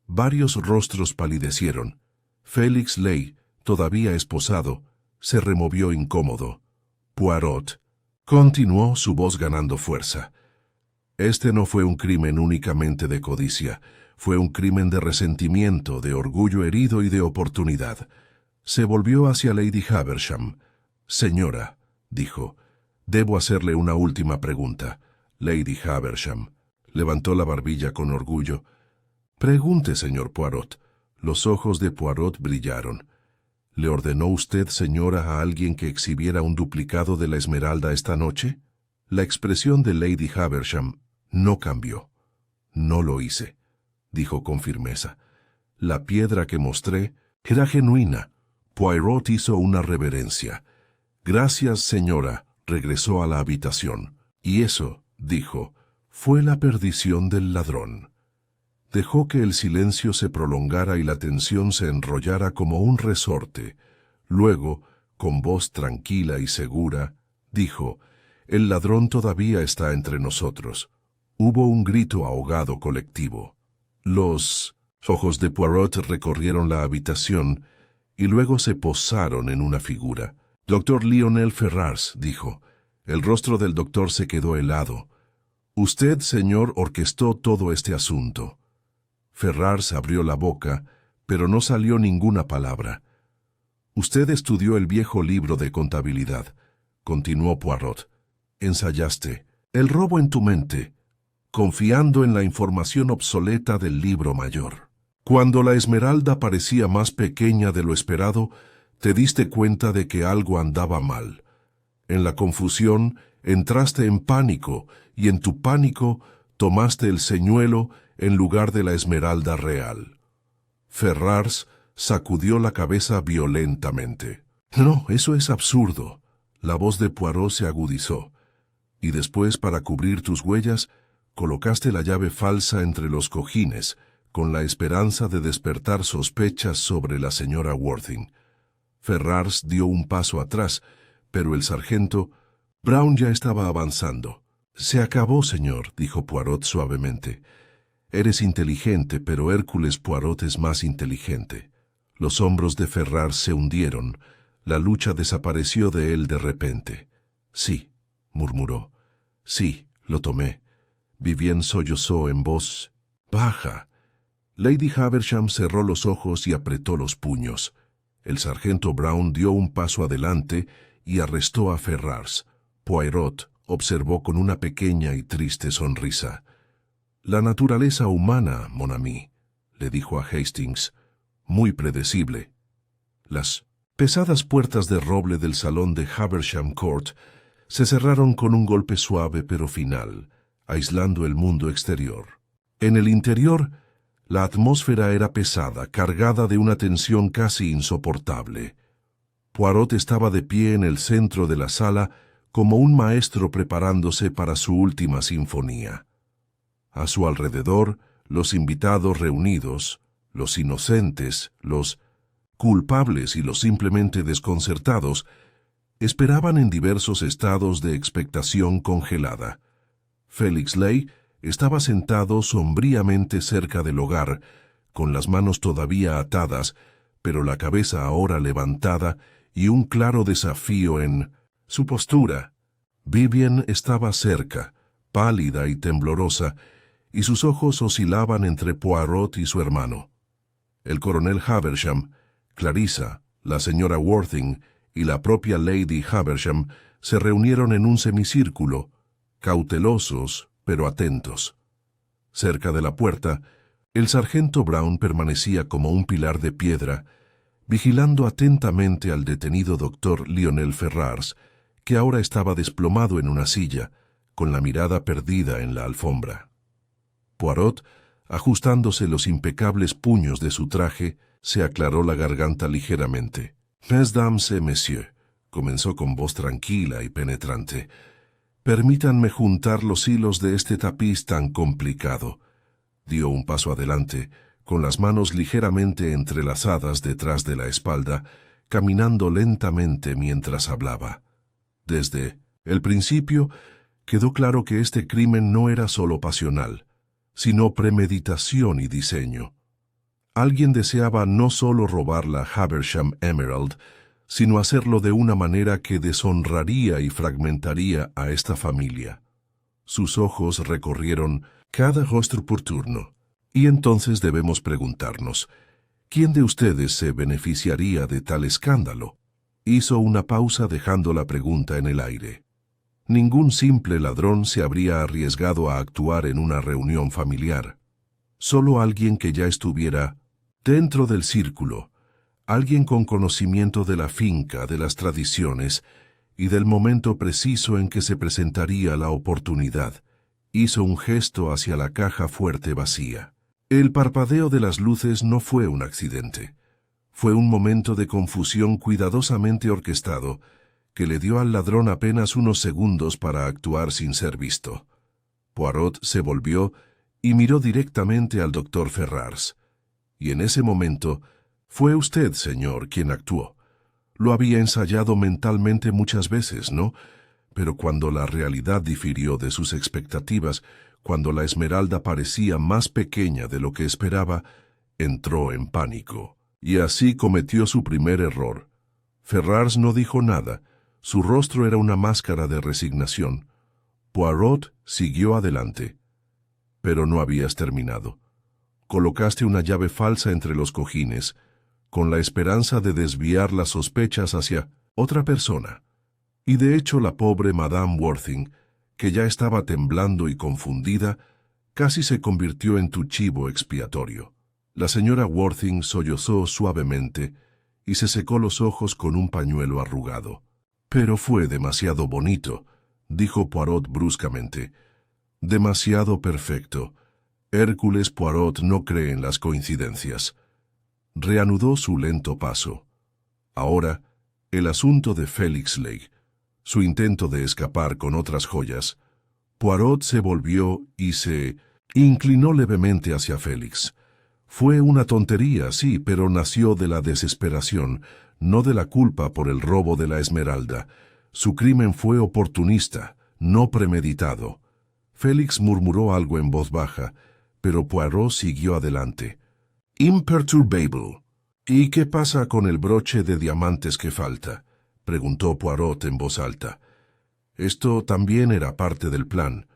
[SPEAKER 1] Varios rostros palidecieron. Félix Ley, todavía esposado, se removió incómodo. Poirot continuó, su voz ganando fuerza. «Este no fue un crimen únicamente de codicia. Fue un crimen de resentimiento, de orgullo herido y de oportunidad». Se volvió hacia Lady Haversham. «Señora», dijo, «debo hacerle una última pregunta». Lady Haversham levantó la barbilla con orgullo. «Pregunte, señor Poirot». Los ojos de Poirot brillaron. «¿Le ordenó usted, señora, a alguien que exhibiera un duplicado de la esmeralda esta noche?» La expresión de Lady Haversham no cambió. «No lo hice», dijo con firmeza. «La piedra que mostré era genuina». Poirot hizo una reverencia. «Gracias, señora», regresó a la habitación. «Y eso», dijo, «fue la perdición del ladrón». Dejó que el silencio se prolongara y la tensión se enrollara como un resorte. Luego, con voz tranquila y segura, dijo, «El ladrón todavía está entre nosotros». Hubo un grito ahogado colectivo. Los ojos de Poirot recorrieron la habitación y luego se posaron en una figura. «Doctor Lionel Ferrars», dijo. El rostro del doctor se quedó helado. «Usted, señor, orquestó todo este asunto». Ferrars abrió la boca, pero no salió ninguna palabra. «Usted estudió el viejo libro de contabilidad», continuó Poirot. «Ensayaste el robo en tu mente, confiando en la información obsoleta del libro mayor. Cuando la esmeralda parecía más pequeña de lo esperado, te diste cuenta de que algo andaba mal. En la confusión, entraste en pánico, y en tu pánico tomaste el señuelo en lugar de la esmeralda real». Ferrars sacudió la cabeza violentamente. «No, eso es absurdo». La voz de Poirot se agudizó. «Y después, para cubrir tus huellas, colocaste la llave falsa entre los cojines, con la esperanza de despertar sospechas sobre la señora Worthing». Ferrars dio un paso atrás, pero el sargento Brown ya estaba avanzando. «Se acabó, señor», dijo Poirot suavemente. «Eres inteligente, pero Hércules Poirot es más inteligente». Los hombros de Ferrars se hundieron. La lucha desapareció de él de repente. «Sí», murmuró. «Sí, lo tomé». Vivien sollozó en voz baja. Lady Haversham cerró los ojos y apretó los puños. El sargento Brown dio un paso adelante y arrestó a Ferrars. Poirot observó con una pequeña y triste sonrisa. «La naturaleza humana, mon ami», le dijo a Hastings, «muy predecible». Las pesadas puertas de roble del salón de Haversham Court se cerraron con un golpe suave pero final, aislando el mundo exterior. En el interior, la atmósfera era pesada, cargada de una tensión casi insoportable. Poirot estaba de pie en el centro de la sala como un maestro preparándose para su última sinfonía. A su alrededor, los invitados reunidos, los inocentes, los culpables y los simplemente desconcertados, esperaban en diversos estados de expectación congelada. Félix Ley estaba sentado sombríamente cerca del hogar, con las manos todavía atadas, pero la cabeza ahora levantada y un claro desafío en su postura. Vivien estaba cerca, pálida y temblorosa, y sus ojos oscilaban entre Poirot y su hermano. El coronel Haversham, Clarissa, la señora Worthing y la propia Lady Haversham se reunieron en un semicírculo, cautelosos pero atentos. Cerca de la puerta, el sargento Brown permanecía como un pilar de piedra, vigilando atentamente al detenido doctor Lionel Ferrars, que ahora estaba desplomado en una silla, con la mirada perdida en la alfombra. Poirot, ajustándose los impecables puños de su traje, se aclaró la garganta ligeramente. «Mesdames et messieurs», comenzó con voz tranquila y penetrante, «permítanme juntar los hilos de este tapiz tan complicado». Dio un paso adelante, con las manos ligeramente entrelazadas detrás de la espalda, caminando lentamente mientras hablaba. Desde el principio, quedó claro que este crimen no era solo pasional, sino premeditación y diseño. Alguien deseaba no solo robar la Haversham Emerald, sino hacerlo de una manera que deshonraría y fragmentaría a esta familia. Sus ojos recorrieron cada rostro por turno, y entonces debemos preguntarnos, ¿quién de ustedes se beneficiaría de tal escándalo? Hizo una pausa dejando la pregunta en el aire. Ningún simple ladrón se habría arriesgado a actuar en una reunión familiar. Solo alguien que ya estuviera dentro del círculo, alguien con conocimiento de la finca, de las tradiciones y del momento preciso en que se presentaría la oportunidad. Hizo un gesto hacia la caja fuerte vacía. El parpadeo de las luces no fue un accidente. Fue un momento de confusión cuidadosamente orquestado que le dio al ladrón apenas unos segundos para actuar sin ser visto. Poirot se volvió y miró directamente al doctor Ferrars. Y en ese momento, fue usted, señor, quien actuó. Lo había ensayado mentalmente muchas veces, ¿no? Pero cuando la realidad difirió de sus expectativas, cuando la esmeralda parecía más pequeña de lo que esperaba, entró en pánico. Y así cometió su primer error. Ferrars no dijo nada. Su rostro era una máscara de resignación. Poirot siguió adelante. Pero no habías terminado. Colocaste una llave falsa entre los cojines, con la esperanza de desviar las sospechas hacia otra persona. Y de hecho la pobre Madame Worthing, que ya estaba temblando y confundida, casi se convirtió en tu chivo expiatorio. La señora Worthing sollozó suavemente y se secó los ojos con un pañuelo arrugado. «Pero fue demasiado bonito», dijo Poirot bruscamente. «Demasiado perfecto. Hércules Poirot no cree en las coincidencias». Reanudó su lento paso. Ahora, el asunto de Felix Lake, su intento de escapar con otras joyas. Poirot se volvió y se inclinó levemente hacia Félix. Fue una tontería, sí, pero nació de la desesperación, no de la culpa por el robo de la esmeralda. Su crimen fue oportunista, no premeditado. Félix murmuró algo en voz baja, pero Poirot siguió adelante. «Imperturbable. ¿Y qué pasa con el broche de diamantes que falta?», preguntó Poirot en voz alta. Esto también era parte del plan,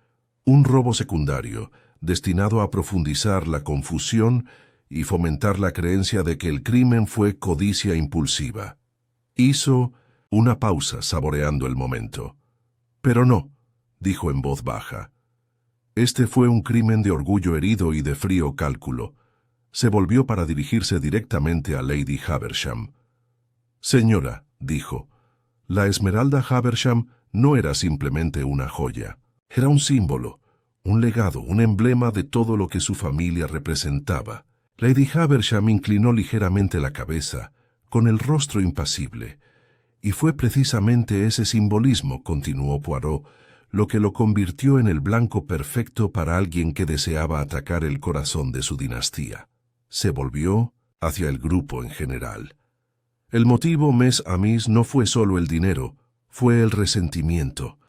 [SPEAKER 1] un robo secundario, destinado a profundizar la confusión y fomentar la creencia de que el crimen fue codicia impulsiva. Hizo una pausa saboreando el momento. «Pero no», dijo en voz baja. «Este fue un crimen de orgullo herido y de frío cálculo». Se volvió para dirigirse directamente a Lady Haversham. «Señora», dijo, «la esmeralda Haversham no era simplemente una joya. Era un símbolo, un legado, un emblema de todo lo que su familia representaba». Lady Haversham inclinó ligeramente la cabeza, con el rostro impasible. «Y fue precisamente ese simbolismo», continuó Poirot, «lo que lo convirtió en el blanco perfecto para alguien que deseaba atacar el corazón de su dinastía». Se volvió hacia el grupo en general. El motivo, mes amis, no fue solo el dinero, fue el resentimiento,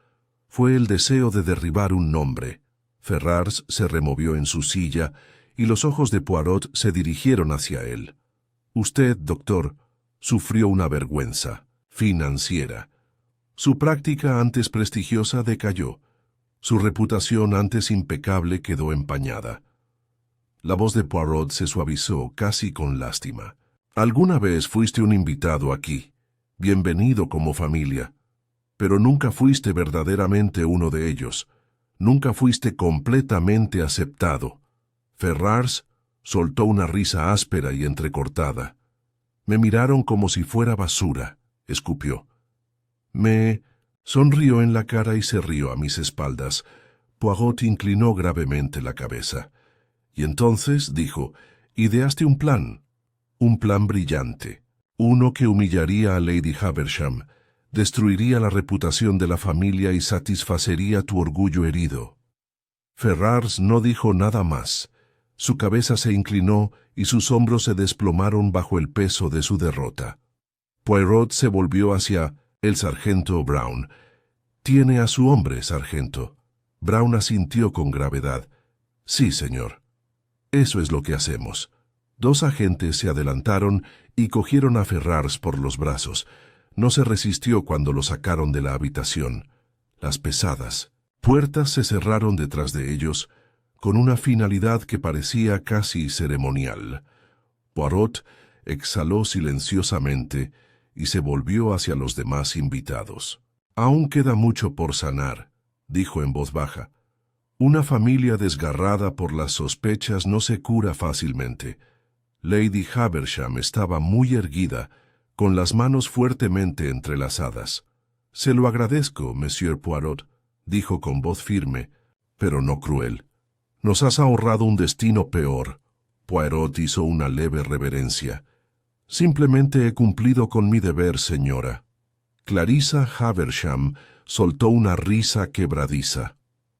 [SPEAKER 1] fue el deseo de derribar un nombre. Ferrars se removió en su silla y los ojos de Poirot se dirigieron hacia él. «Usted, doctor, sufrió una vergüenza financiera. Su práctica antes prestigiosa decayó. Su reputación antes impecable quedó empañada. La voz de Poirot se suavizó casi con lástima. «Alguna vez fuiste un invitado aquí, bienvenido como familia, pero nunca fuiste verdaderamente uno de ellos. Nunca fuiste completamente aceptado». Ferrars soltó una risa áspera y entrecortada. «Me miraron como si fuera basura», escupió. Me sonrió en la cara y se rió a mis espaldas. Poirot inclinó gravemente la cabeza. «Y entonces», dijo, «ideaste un plan brillante, uno que humillaría a Lady Haversham, destruiría la reputación de la familia y satisfacería tu orgullo herido». Ferrars no dijo nada más. Su cabeza se inclinó y sus hombros se desplomaron bajo el peso de su derrota. Poirot se volvió hacia el sargento Brown. «Tiene a su hombre, sargento». Brown asintió con gravedad. «Sí, señor. Eso es lo que hacemos». Dos agentes se adelantaron y cogieron a Ferrars por los brazos. No se resistió cuando lo sacaron de la habitación. Las pesadas puertas se cerraron detrás de ellos, con una finalidad que parecía casi ceremonial. Poirot exhaló silenciosamente y se volvió hacia los demás invitados. «Aún queda mucho por sanar», dijo en voz baja. «Una familia desgarrada por las sospechas no se cura fácilmente». Lady Haversham estaba muy erguida, con las manos fuertemente entrelazadas. «Se lo agradezco, Monsieur Poirot», dijo con voz firme, pero no cruel. «Nos has ahorrado un destino peor». Poirot hizo una leve reverencia. «Simplemente he cumplido con mi deber, señora». Clarissa Haversham soltó una risa quebradiza.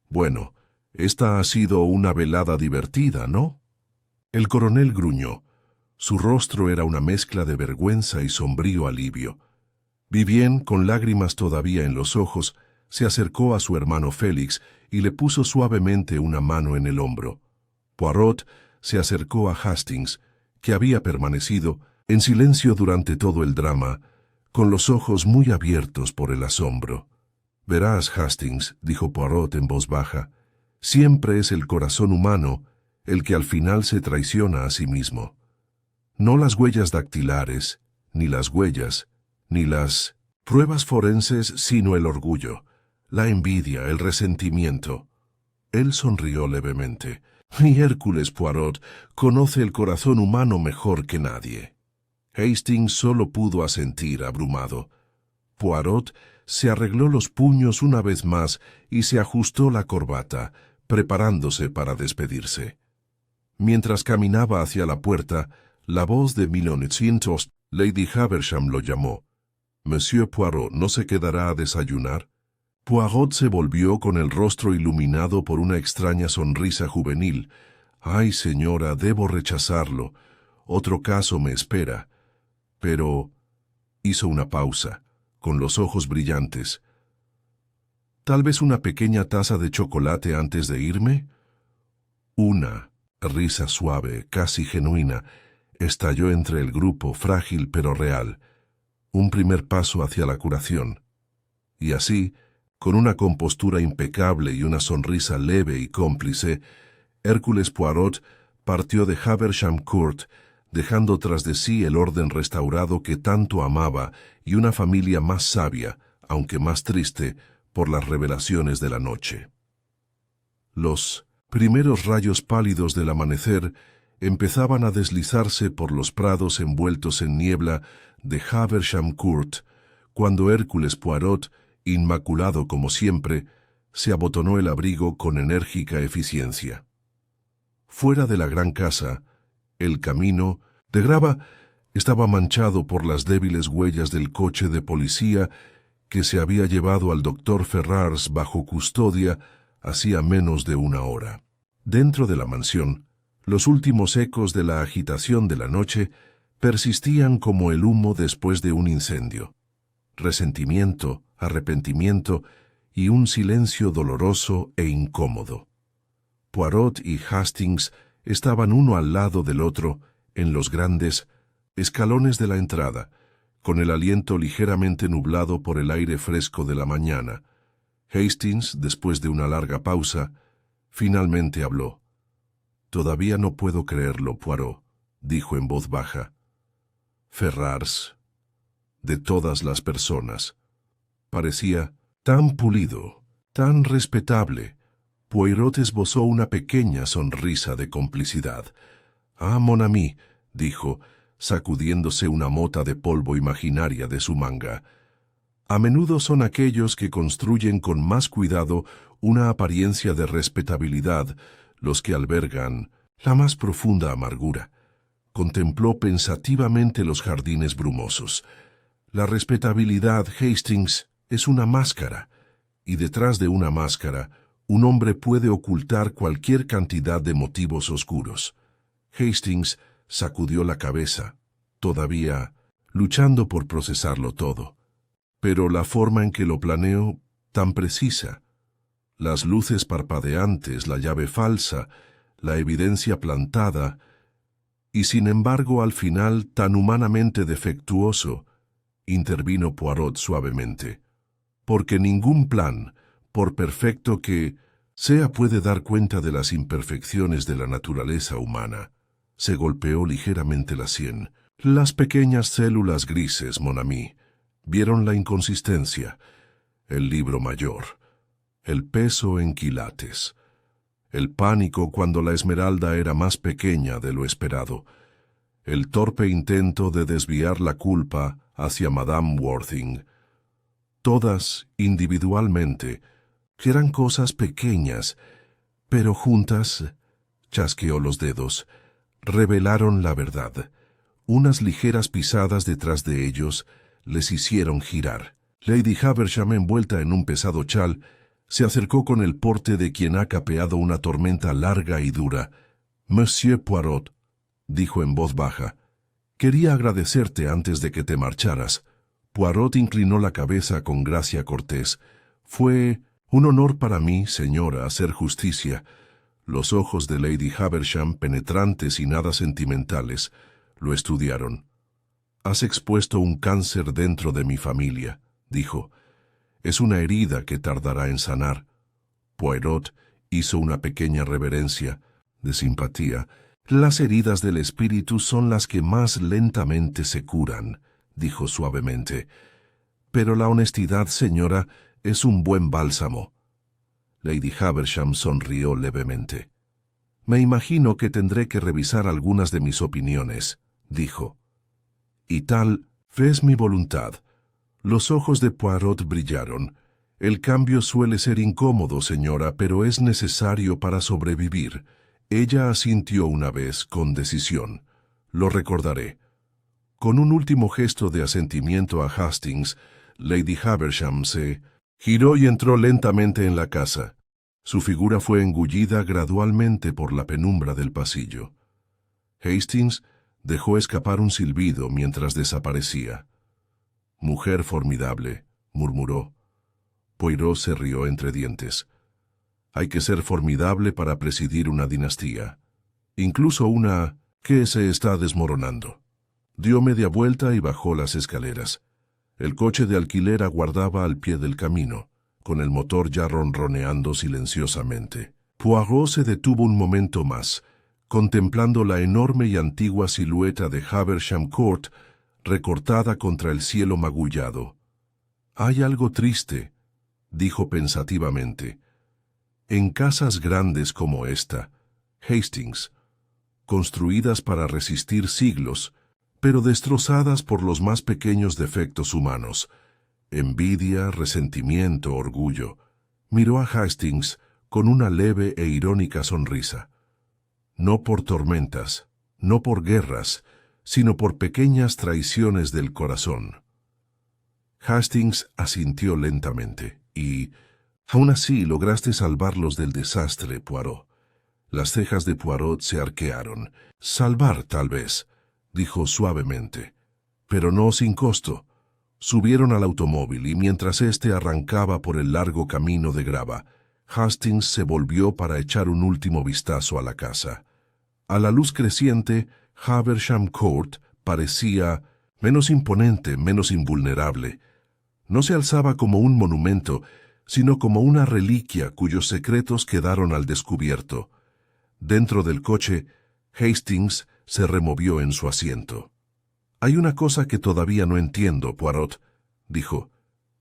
[SPEAKER 1] «Bueno, esta ha sido una velada divertida, ¿no?». El coronel gruñó. Su rostro era una mezcla de vergüenza y sombrío alivio. Vivien, con lágrimas todavía en los ojos, se acercó a su hermano Félix y le puso suavemente una mano en el hombro. Poirot se acercó a Hastings, que había permanecido en silencio durante todo el drama, con los ojos muy abiertos por el asombro. «Verás, Hastings», dijo Poirot en voz baja, «siempre es el corazón humano el que al final se traiciona a sí mismo. No las huellas dactilares, ni las huellas, ni las pruebas forenses, sino el orgullo, la envidia, el resentimiento». Él sonrió levemente. «Mi Hércules Poirot conoce el corazón humano mejor que nadie». Hastings solo pudo asentir, abrumado. Poirot se arregló los puños una vez más y se ajustó la corbata, preparándose para despedirse. Mientras caminaba hacia la puerta, la voz de 1900, Lady Haversham lo llamó. «Monsieur Poirot, ¿no se quedará a desayunar?». Poirot se volvió con el rostro iluminado por una extraña sonrisa juvenil. «Ay, señora, debo rechazarlo. Otro caso me espera». Pero hizo una pausa, con los ojos brillantes. «¿Tal vez una pequeña taza de chocolate antes de irme?». Una risa suave, casi genuina, estalló entre el grupo, frágil pero real. Un primer paso hacia la curación. Y así, con una compostura impecable y una sonrisa leve y cómplice, Hércules Poirot partió de Haversham Court, dejando tras de sí el orden restaurado que tanto amaba y una familia más sabia, aunque más triste, por las revelaciones de la noche. Los primeros rayos pálidos del amanecer empezaban a deslizarse por los prados envueltos en niebla de Haversham Court, cuando Hércules Poirot, inmaculado como siempre, se abotonó el abrigo con enérgica eficiencia. Fuera de la gran casa, el camino de grava estaba manchado por las débiles huellas del coche de policía que se había llevado al doctor Ferrars bajo custodia hacía menos de una hora. Dentro de la mansión, los últimos ecos de la agitación de la noche persistían como el humo después de un incendio. Resentimiento, arrepentimiento y un silencio doloroso e incómodo. Poirot y Hastings estaban uno al lado del otro en los grandes escalones de la entrada, con el aliento ligeramente nublado por el aire fresco de la mañana. Hastings, después de una larga pausa, finalmente habló. «Todavía no puedo creerlo, Poirot», dijo en voz baja. Ferrars, de todas las personas, parecía tan pulido, tan respetable. Poirot esbozó una pequeña sonrisa de complicidad. «Ah, mon ami», dijo, sacudiéndose una mota de polvo imaginaria de su manga. «A menudo son aquellos que construyen con más cuidado una apariencia de respetabilidad los que albergan la más profunda amargura». Contempló pensativamente los jardines brumosos. «La respetabilidad, Hastings, es una máscara, y detrás de una máscara, un hombre puede ocultar cualquier cantidad de motivos oscuros». Hastings sacudió la cabeza, todavía luchando por procesarlo todo. «Pero la forma en que lo planeo, tan precisa. Las luces parpadeantes, la llave falsa, la evidencia plantada, y sin embargo al final tan humanamente defectuoso», intervino Poirot suavemente. «Porque ningún plan, por perfecto que sea, puede dar cuenta de las imperfecciones de la naturaleza humana». Se golpeó ligeramente la sien. «Las pequeñas células grises, mon ami, vieron la inconsistencia, el libro mayor, el peso en quilates, el pánico cuando la esmeralda era más pequeña de lo esperado, el torpe intento de desviar la culpa hacia Madame Worthing. Todas, individualmente, eran cosas pequeñas, pero juntas», chasqueó los dedos, «revelaron la verdad. Unas ligeras pisadas detrás de ellos les hicieron girar». Lady Havisham, envuelta en un pesado chal, se acercó con el porte de quien ha capeado una tormenta larga y dura. «Monsieur Poirot», dijo en voz baja, «quería agradecerte antes de que te marcharas». Poirot inclinó la cabeza con gracia cortés. «Fue un honor para mí, señora, hacer justicia». Los ojos de Lady Havisham, penetrantes y nada sentimentales, lo estudiaron. «Has expuesto un cáncer dentro de mi familia», dijo. «Es una herida que tardará en sanar». Poirot hizo una pequeña reverencia de simpatía. «Las heridas del espíritu son las que más lentamente se curan», dijo suavemente. «Pero la honestidad, señora, es un buen bálsamo». Lady Havisham sonrió levemente. «Me imagino que tendré que revisar algunas de mis opiniones», dijo. «Y tal es mi voluntad». Los ojos de Poirot brillaron. «El cambio suele ser incómodo, señora, pero es necesario para sobrevivir». Ella asintió una vez con decisión. «Lo recordaré». Con un último gesto de asentimiento a Hastings, Lady Havisham se giró y entró lentamente en la casa. Su figura fue engullida gradualmente por la penumbra del pasillo. Hastings dejó escapar un silbido mientras desaparecía. «Mujer formidable», murmuró. Poirot se rió entre dientes. «Hay que ser formidable para presidir una dinastía, incluso una que se está desmoronando». Dio media vuelta y bajó las escaleras. El coche de alquiler aguardaba al pie del camino, con el motor ya ronroneando silenciosamente. Poirot se detuvo un momento más, contemplando la enorme y antigua silueta de Havisham Court recortada contra el cielo magullado. «Hay algo triste», dijo pensativamente, «en casas grandes como esta, Hastings, construidas para resistir siglos, pero destrozadas por los más pequeños defectos humanos. Envidia, resentimiento, orgullo». Miró a Hastings con una leve e irónica sonrisa. «No por tormentas, no por guerras, sino por pequeñas traiciones del corazón». Hastings asintió lentamente. «Y aún así lograste salvarlos del desastre, Poirot». Las cejas de Poirot se arquearon. «Salvar, tal vez», dijo suavemente, «pero no sin costo». Subieron al automóvil y mientras éste arrancaba por el largo camino de grava, Hastings se volvió para echar un último vistazo a la casa. A la luz creciente, Havisham Court parecía menos imponente, menos invulnerable. No se alzaba como un monumento, sino como una reliquia cuyos secretos quedaron al descubierto. Dentro del coche, Hastings se removió en su asiento. «Hay una cosa que todavía no entiendo, Poirot», dijo.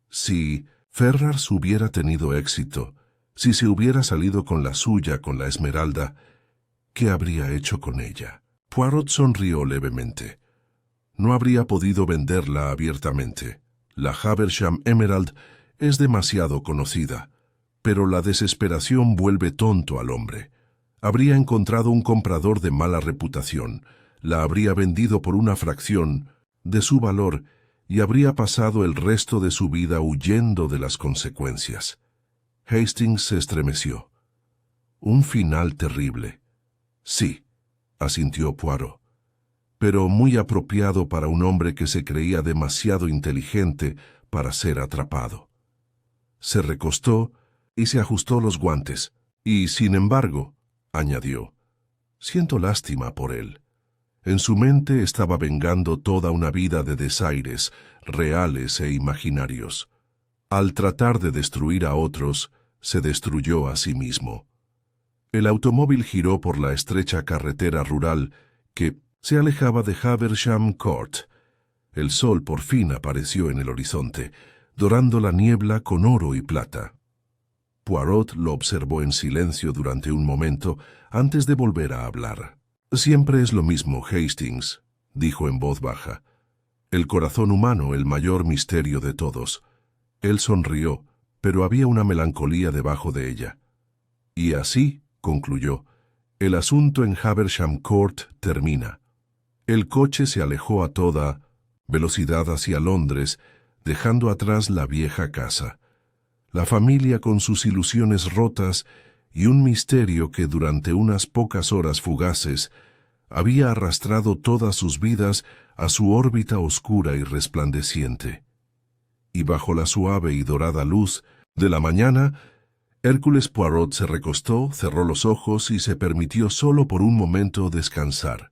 [SPEAKER 1] «Si Ferrars hubiera tenido éxito, si se hubiera salido con la suya, con la esmeralda, ¿qué habría hecho con ella?» Poirot sonrió levemente. «No habría podido venderla abiertamente. La Haversham Emerald es demasiado conocida, pero la desesperación vuelve tonto al hombre. Habría encontrado un comprador de mala reputación, la habría vendido por una fracción de su valor y habría pasado el resto de su vida huyendo de las consecuencias». Hastings se estremeció. «Un final terrible». «Sí», asintió Poirot, «pero muy apropiado para un hombre que se creía demasiado inteligente para ser atrapado». Se recostó y se ajustó los guantes, y, sin embargo, añadió, «siento lástima por él». En su mente estaba vengando toda una vida de desaires, reales e imaginarios. Al tratar de destruir a otros, se destruyó a sí mismo. El automóvil giró por la estrecha carretera rural que se alejaba de Haversham Court. El sol por fin apareció en el horizonte, dorando la niebla con oro y plata. Poirot lo observó en silencio durante un momento antes de volver a hablar. «Siempre es lo mismo, Hastings», dijo en voz baja. «El corazón humano, el mayor misterio de todos». Él sonrió, pero había una melancolía debajo de ella. «Y así», concluyó, «el asunto en Haversham Court termina». El coche se alejó a toda velocidad hacia Londres, dejando atrás la vieja casa, la familia con sus ilusiones rotas y un misterio que durante unas pocas horas fugaces había arrastrado todas sus vidas a su órbita oscura y resplandeciente. Y bajo la suave y dorada luz de la mañana, Hércules Poirot se recostó, cerró los ojos y se permitió solo por un momento descansar.